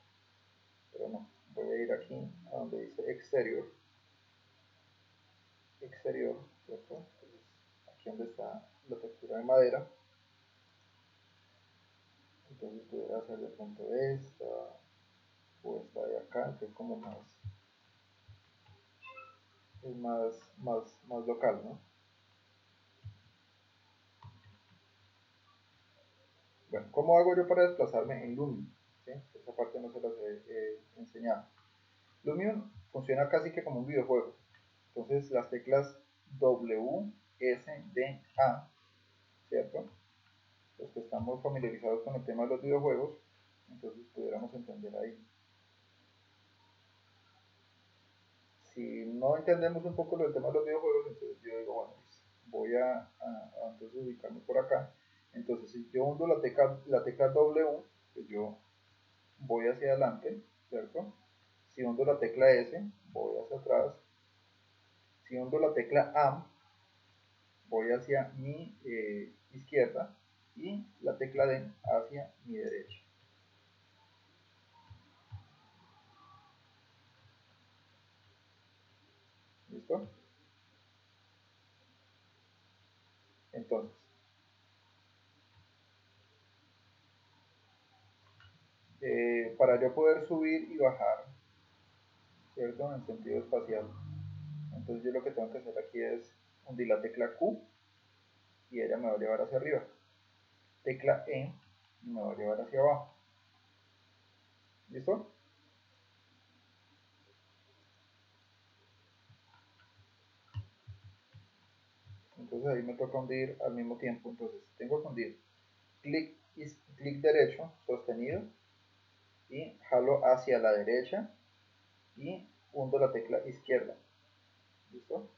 pero no. Voy a ir aquí a donde dice exterior, ¿cierto? Entonces, aquí donde está la textura de madera. Entonces pudiera hacer de pronto esta o esta de acá, que es como más, es más local, ¿no? Bueno, ¿cómo hago yo para desplazarme en Lumion? ¿Sí? Esa parte no se las he enseñado. Lumion funciona casi que como un videojuego. Entonces las teclas W, S, D, A, ¿cierto? Los que estamos familiarizados con el tema de los videojuegos, entonces pudiéramos entender ahí. Si no entendemos un poco el tema de los videojuegos, entonces yo digo, bueno, pues voy a entonces ubicarme por acá. Entonces si yo hundo la tecla W, pues yo voy hacia adelante, ¿cierto? Si hundo la tecla S, voy hacia atrás. Si hundo la tecla A, voy hacia mi izquierda y la tecla D hacia mi derecha. ¿Listo? Entonces, para yo poder subir y bajar, ¿cierto? En sentido espacial, entonces yo lo que tengo que hacer aquí es hundir la tecla Q y ella me va a llevar hacia arriba. Tecla E y me va a llevar hacia abajo. ¿Listo? Entonces ahí me toca hundir al mismo tiempo. Entonces tengo que hundir clic derecho sostenido y jalo hacia la derecha y hundo la tecla izquierda. ¿Listo?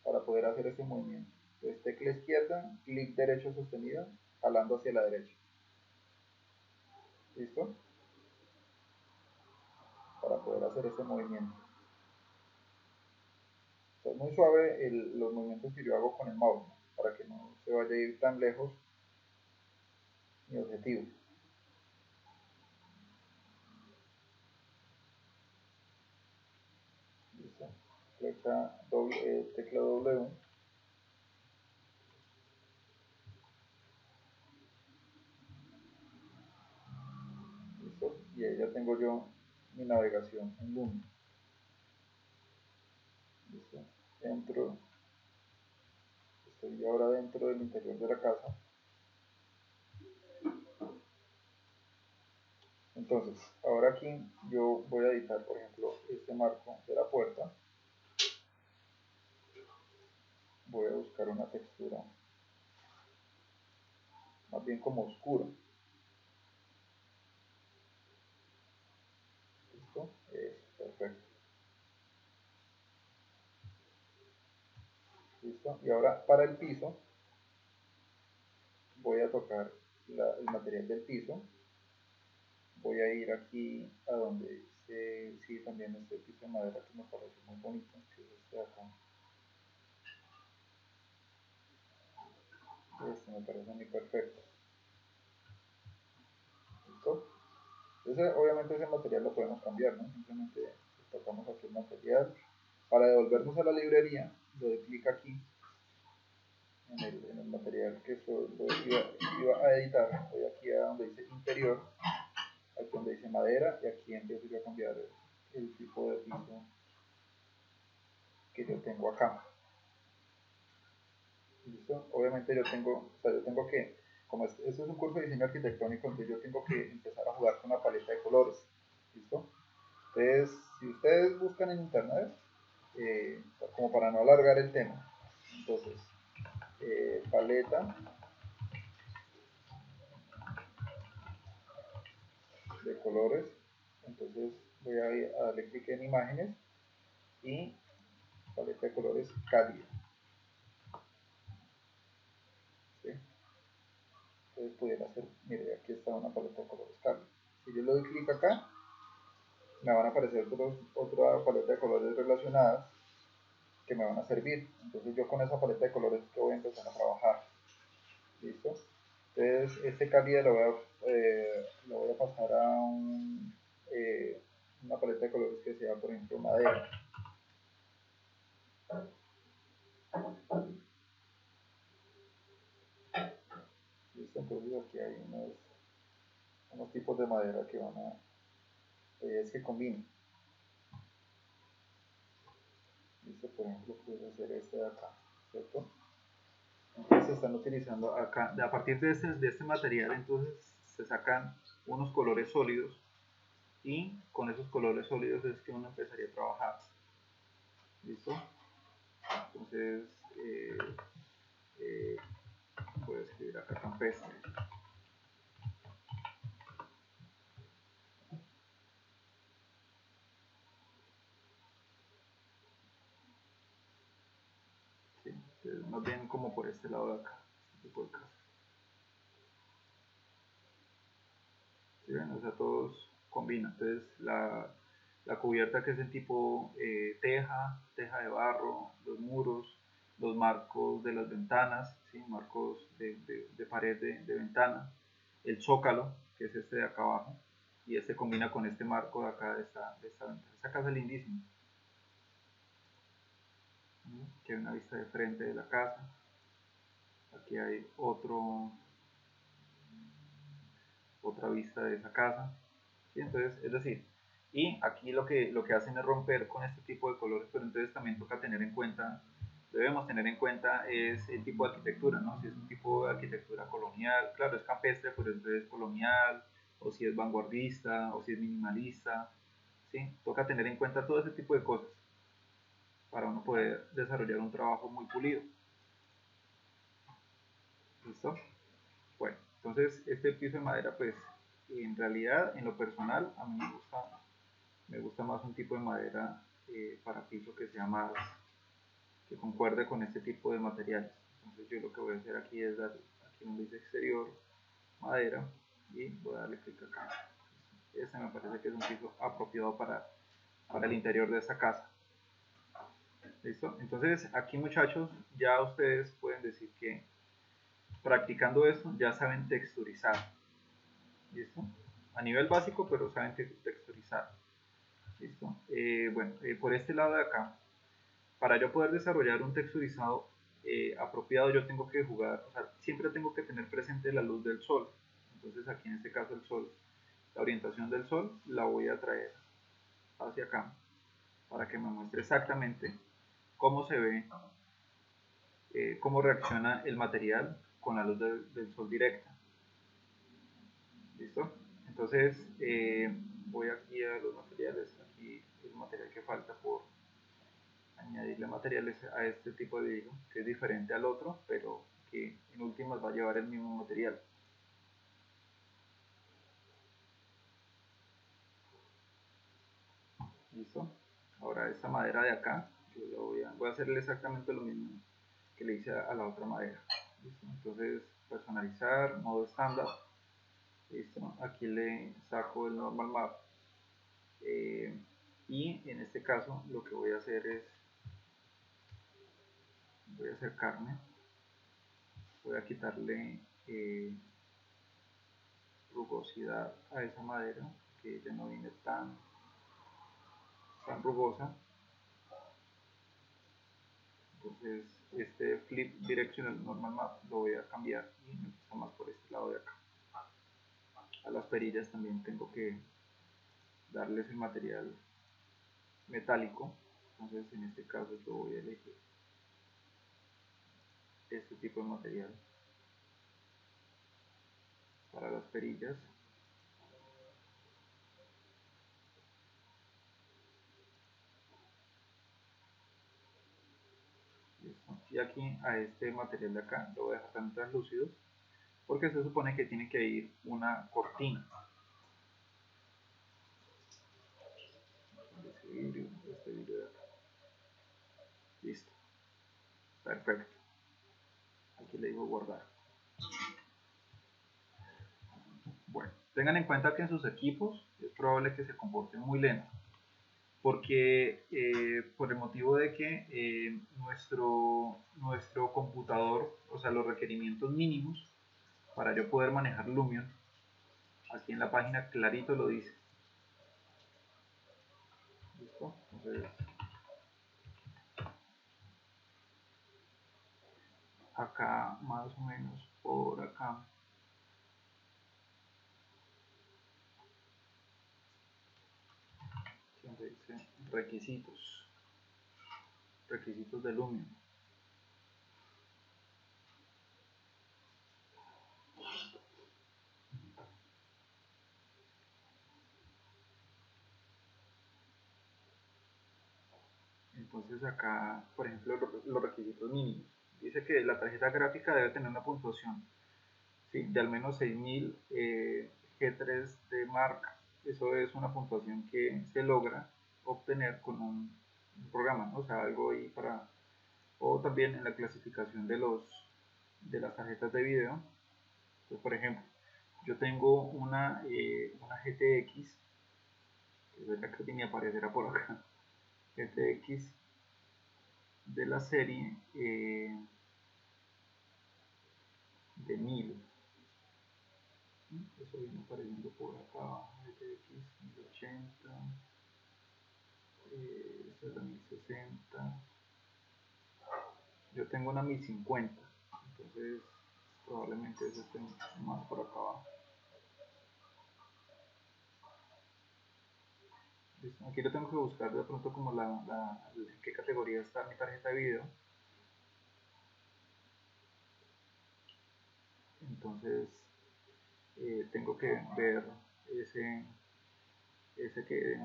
Para poder hacer este movimiento. Entonces tecla izquierda, clic derecho sostenido, jalando hacia la derecha. ¿Listo? Para poder hacer este movimiento. O sea, es muy suave los movimientos que yo hago con el mouse, ¿no? Para que no se vaya a ir tan lejos mi objetivo. ¿Listo? Tecla W. ¿Listo? Y ahí ya tengo yo mi navegación en Lumion. ¿Listo? Estoy ahora dentro del interior de la casa. Entonces, ahora aquí yo voy a editar, por ejemplo, este marco de la puerta. Voy a buscar una textura más bien como oscura. ¿Listo? Eso, perfecto. ¿Listo? Y ahora para el piso voy a tocar el material del piso. Voy a ir aquí a donde dice, sí, también este piso de madera que me parece muy bonito, que es este de acá. Este me parece muy perfecto. ¿Listo? Entonces, obviamente ese material lo podemos cambiar, ¿no? Simplemente tocamos aquí el material. Para devolvernos a la librería, le doy clic aquí en el material que iba a editar. Voy aquí a donde dice interior, aquí donde dice madera, y aquí empiezo yo a cambiar el tipo de piso que yo tengo acá. ¿Listo? Obviamente yo tengo que, como este es un curso de diseño arquitectónico, entonces yo tengo que empezar a jugar con la paleta de colores. ¿Listo? Entonces, si ustedes buscan en internet, como para no alargar el tema, entonces, paleta de colores, entonces voy a darle clic en imágenes y paleta de colores cálida. ¿Sí? Entonces pudiera hacer, mire, aquí está una paleta de colores cálida. Si yo le doy clic acá, me van a aparecer otra paleta de colores relacionadas que me van a servir. Entonces yo con esa paleta de colores que voy a empezar a trabajar. ¿Listo? Entonces este cálido lo voy a pasar a una paleta de colores que sea, por ejemplo, madera. ¿Listo? Entonces aquí hay unos tipos de madera que van a, es que combinen. ¿Listo? Por ejemplo, puede ser este de acá, ¿cierto? Entonces se están utilizando acá, a partir de este material, entonces se sacan unos colores sólidos y con esos colores sólidos es que uno empezaría a trabajar. ¿Listo? Entonces eh, voy a escribir acá campestre. ¿Sí? Entonces más bien como por este lado de acá, este tipo de casa. ¿Sí ven? O sea, todos combinan. Entonces la cubierta que es en tipo teja de barro, los muros, los marcos de las ventanas, ¿sí? Marcos de pared de ventana, el zócalo, que es este de acá abajo, y este combina con este marco de acá de esta ventana. Esta casa es lindísima. Aquí hay una vista de frente de la casa. Aquí hay otra vista de esa casa. ¿Sí? Entonces, es decir, y aquí lo que hacen es romper con este tipo de colores, pero entonces también toca tener en cuenta, debemos tener en cuenta es el tipo de arquitectura, ¿no? Si es un tipo de arquitectura colonial, claro, es campestre, pero entonces es colonial, o si es vanguardista, o si es minimalista, ¿sí? Toca tener en cuenta todo ese tipo de cosas para uno poder desarrollar un trabajo muy pulido. ¿Listo? Bueno, entonces este piso de madera, pues en realidad, en lo personal, a mí me gusta más un tipo de madera para piso que sea más, que concuerde con este tipo de materiales. Entonces yo lo que voy a hacer aquí es dar, aquí donde dice exterior, madera, y voy a darle clic acá. Este me parece que es un piso apropiado para el interior de esta casa. ¿Listo? Entonces aquí muchachos, ya ustedes pueden decir que practicando esto ya saben texturizar. ¿Listo? A nivel básico, pero saben texturizar. ¿Listo? Bueno, por este lado de acá, para yo poder desarrollar un texturizado apropiado, yo tengo que jugar, o sea, siempre tengo que tener presente la luz del sol. Entonces aquí en este caso el sol, la orientación del sol la voy a traer hacia acá para que me muestre exactamente cómo se ve, cómo reacciona el material con la luz del sol directa. ¿Listo? Entonces voy aquí a los materiales, aquí el material que falta por añadirle materiales a este tipo de vidrio, que es diferente al otro, pero que en últimas va a llevar el mismo material. ¿Listo? Ahora esta madera de acá, yo voy a hacerle exactamente lo mismo que le hice a la otra madera. ¿Listo? Entonces personalizar, modo estándar. ¿Listo? Aquí le saco el normal map. Y en este caso lo que voy a hacer es, voy a acercarme, voy a quitarle rugosidad a esa madera, que ya no viene tan rugosa. Entonces este flip directional normal map lo voy a cambiar y me gusta más por este lado de acá. A las perillas también tengo que darles el material metálico, entonces en este caso yo voy a elegir este tipo de material para las perillas. ¿Listo? Y aquí a este material de acá lo voy a dejar tan translúcido porque se supone que tiene que ir una cortina. Este vidrio de acá. Listo. Perfecto. Aquí le digo guardar. Bueno, tengan en cuenta que en sus equipos es probable que se comporten muy lento, porque por el motivo de que nuestro computador, o sea, los requerimientos mínimos para yo poder manejar Lumion, aquí en la página clarito lo dice. ¿Listo? Entonces, acá más o menos por acá siempre dice requisitos de Lumion. Entonces acá, por ejemplo, los requisitos mínimos. Dice que la tarjeta gráfica debe tener una puntuación, ¿sí?, de al menos 6000 G3 de marca. Eso es una puntuación que se logra obtener con un programa, ¿no? O sea, algo ahí para... O también en la clasificación de las tarjetas de video. Entonces, por ejemplo, yo tengo una GTX, que es la que me aparecerá por acá, GTX de la serie de 1000. Eso viene apareciendo por acá, GTX 1080, esta es la 1060. Yo tengo una 1050, entonces probablemente eso esté más por acá abajo. ¿Listo? Aquí lo tengo que buscar de pronto como en qué categoría está mi tarjeta de video. Entonces tengo que ver en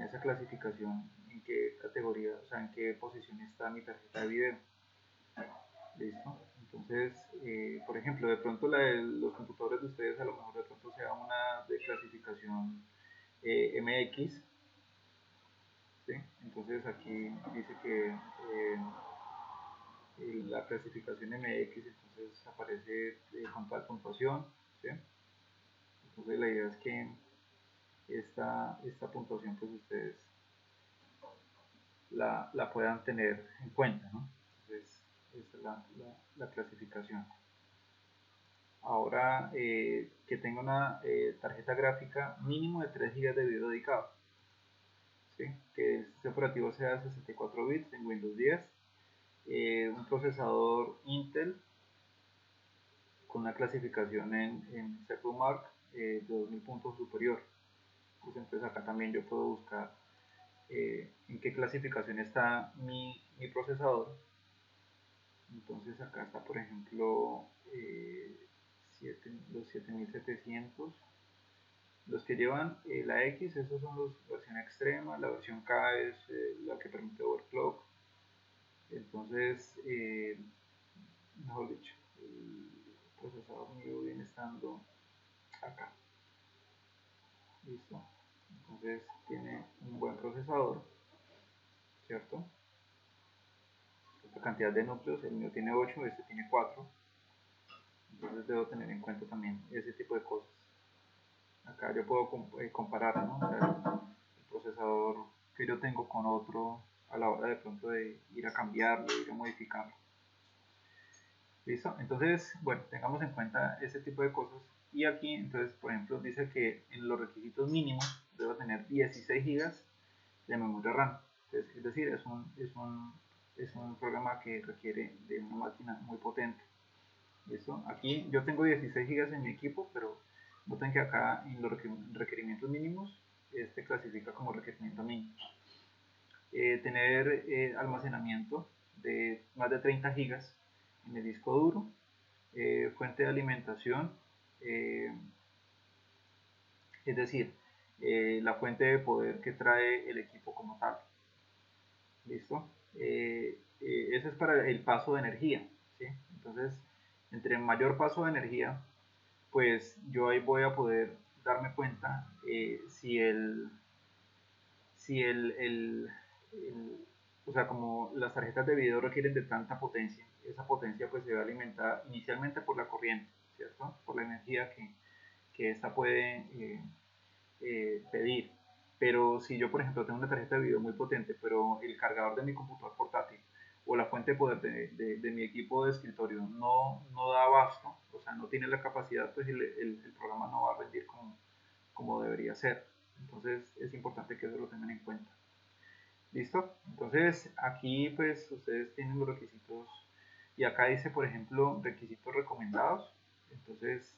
esa clasificación en qué categoría, o sea, en qué posición está mi tarjeta de video. ¿Listo? Entonces, por ejemplo, de pronto los computadores de ustedes a lo mejor de pronto sea una de clasificación MX, ¿sí? Entonces aquí dice que la clasificación MX, entonces aparece con tal puntuación, ¿sí? Entonces la idea es que esta puntuación pues ustedes la puedan tener en cuenta, ¿no? Entonces, esta es la clasificación. Ahora que tenga una tarjeta gráfica mínimo de 3 GB de video dedicado, ¿sí?, que el sistema operativo sea 64 bits en Windows 10, un procesador Intel con una clasificación en CFU-Mark de 2000 puntos superior. Pues entonces acá también yo puedo buscar en qué clasificación está mi procesador. Entonces acá está, por ejemplo, los 7700. Los que llevan la X, esos son los versión extrema, la versión K es la que permite overclock. Entonces, mejor dicho, el procesador mío viene estando acá. Listo. Entonces tiene un buen procesador, ¿cierto? La cantidad de núcleos, el mío tiene 8, este tiene 4. Entonces debo tener en cuenta también ese tipo de cosas. Acá yo puedo comparar, ¿no? O sea, el procesador que yo tengo con otro a la hora de pronto de ir a cambiarlo, ir a modificarlo. ¿Listo? Entonces, bueno, tengamos en cuenta ese tipo de cosas. Y aquí, entonces, por ejemplo, dice que en los requisitos mínimos debo tener 16 GB de memoria RAM. Entonces, es decir, es un programa que requiere de una máquina muy potente. ¿Listo? Aquí yo tengo 16 GB en mi equipo, pero noten que acá en los requerimientos mínimos, este clasifica como requerimiento mínimo. Tener almacenamiento de más de 30 GB en el disco duro, fuente de alimentación, es decir, la fuente de poder que trae el equipo como tal. ¿Listo? Eso es para el paso de energía, ¿sí? Entonces, entre mayor paso de energía, pues yo ahí voy a poder darme cuenta si o sea, como las tarjetas de video requieren de tanta potencia, esa potencia pues se va a alimentar inicialmente por la corriente, ¿cierto? Por la energía que esta puede pedir. Pero si yo, por ejemplo, tengo una tarjeta de video muy potente, pero el cargador de mi computador portátil o la fuente de poder de mi equipo de escritorio no da abasto, o sea, no tiene la capacidad, pues el programa no va a rendir como debería ser. Entonces es importante que eso lo tengan en cuenta. ¿Listo? Entonces aquí pues ustedes tienen los requisitos y acá dice, por ejemplo, requisitos recomendados. Entonces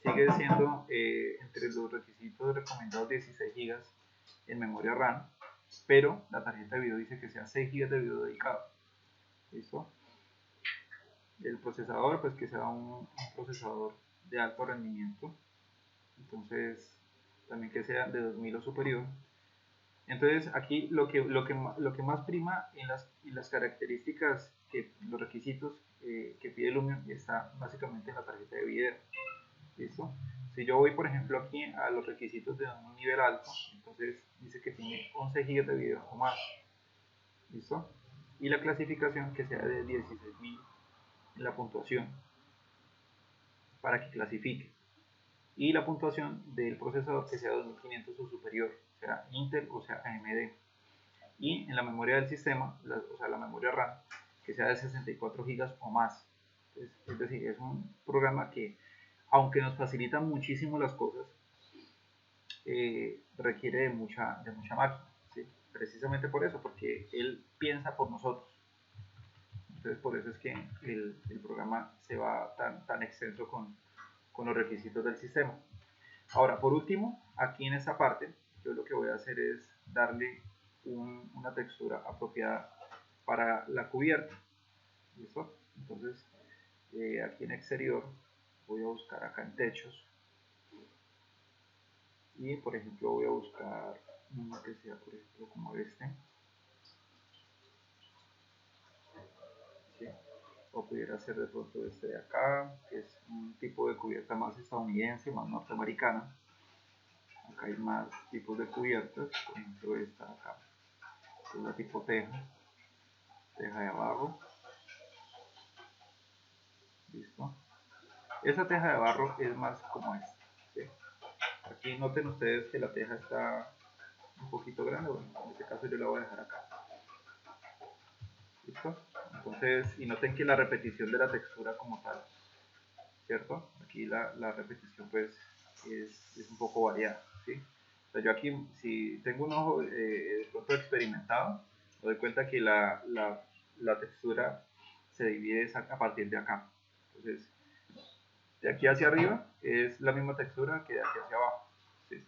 sigue siendo entre los requisitos recomendados 16 GB en memoria RAM, pero la tarjeta de video dice que sea 6 GB de video dedicado. ¿Listo? El procesador, pues que sea un procesador de alto rendimiento. Entonces, también que sea de 2000 o superior. Entonces, aquí lo que más prima en las características, los requisitos que pide Lumion está básicamente en la tarjeta de video. ¿Listo? Si yo voy, por ejemplo, aquí a los requisitos de un nivel alto, entonces dice que tiene 11 GB de video o más. ¿Listo? Y la clasificación que sea de 16.000 en la puntuación para que clasifique. Y la puntuación del procesador que sea 2500 o superior, sea Intel o sea AMD. Y en la memoria del sistema, o sea la memoria RAM, que sea de 64 GB o más. Es decir, es un programa que, aunque nos facilita muchísimo las cosas, requiere de mucha máquina. ¿Sí? Precisamente por eso, porque él piensa por nosotros. Entonces por eso es que el programa se va tan extenso con los requisitos del sistema. Ahora, por último, aquí en esta parte, yo lo que voy a hacer es darle una textura apropiada para la cubierta. ¿Listo? Entonces, aquí en exterior, voy a buscar acá en techos. Y, por ejemplo, voy a buscar uno que sea, por ejemplo, como este. ¿Sí? O pudiera ser de pronto este de acá, que es un tipo de cubierta más estadounidense, más norteamericana. Acá hay más tipos de cubiertas, por ejemplo esta acá, que es la tipo teja de barro. ¿Listo? Esa teja de barro es más como esta. ¿Sí? Aquí noten ustedes que la teja está un poquito grande, bueno, en este caso yo la voy a dejar acá. ¿Listo? Entonces, y noten que la repetición de la textura como tal, ¿cierto? Aquí la repetición pues es un poco variada, ¿sí? O sea, yo aquí, si tengo un ojo de pronto experimentado, me doy cuenta que la textura se divide a partir de acá. Entonces, de aquí hacia arriba es la misma textura que de aquí hacia abajo, ¿sí?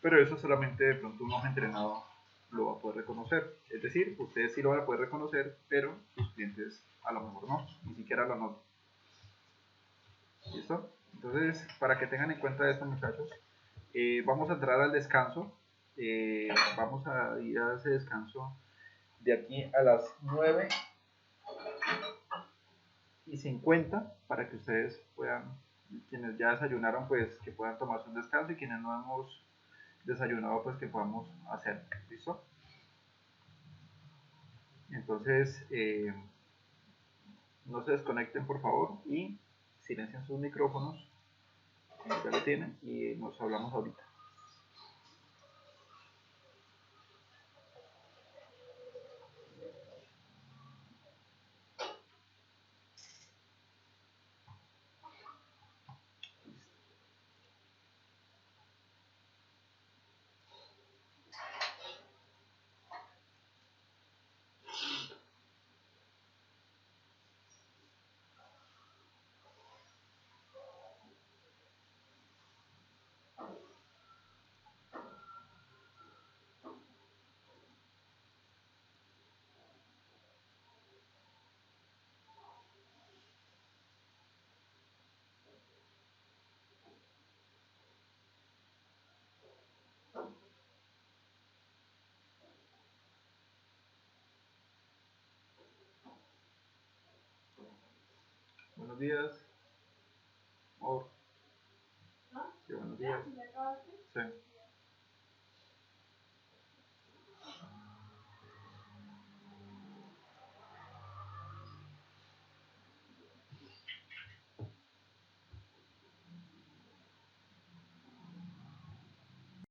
Pero eso solamente de pronto un ojo entrenado lo va a poder reconocer. Es decir, ustedes sí lo van a poder reconocer, pero sus clientes a lo mejor no, ni siquiera lo notan. ¿Listo? Entonces, para que tengan en cuenta esto, muchachos, vamos a entrar al descanso. Vamos a ir a ese descanso de aquí a las 9:50 para que ustedes puedan, quienes ya desayunaron, pues que puedan tomarse un descanso y quienes no hemos desayunado, pues que podamos hacer. ¿Listo? Entonces, no se desconecten por favor y silencien sus micrófonos, ya lo tienen, y nos hablamos ahorita. Buenos días. Oh, sí, buenos días. Sí.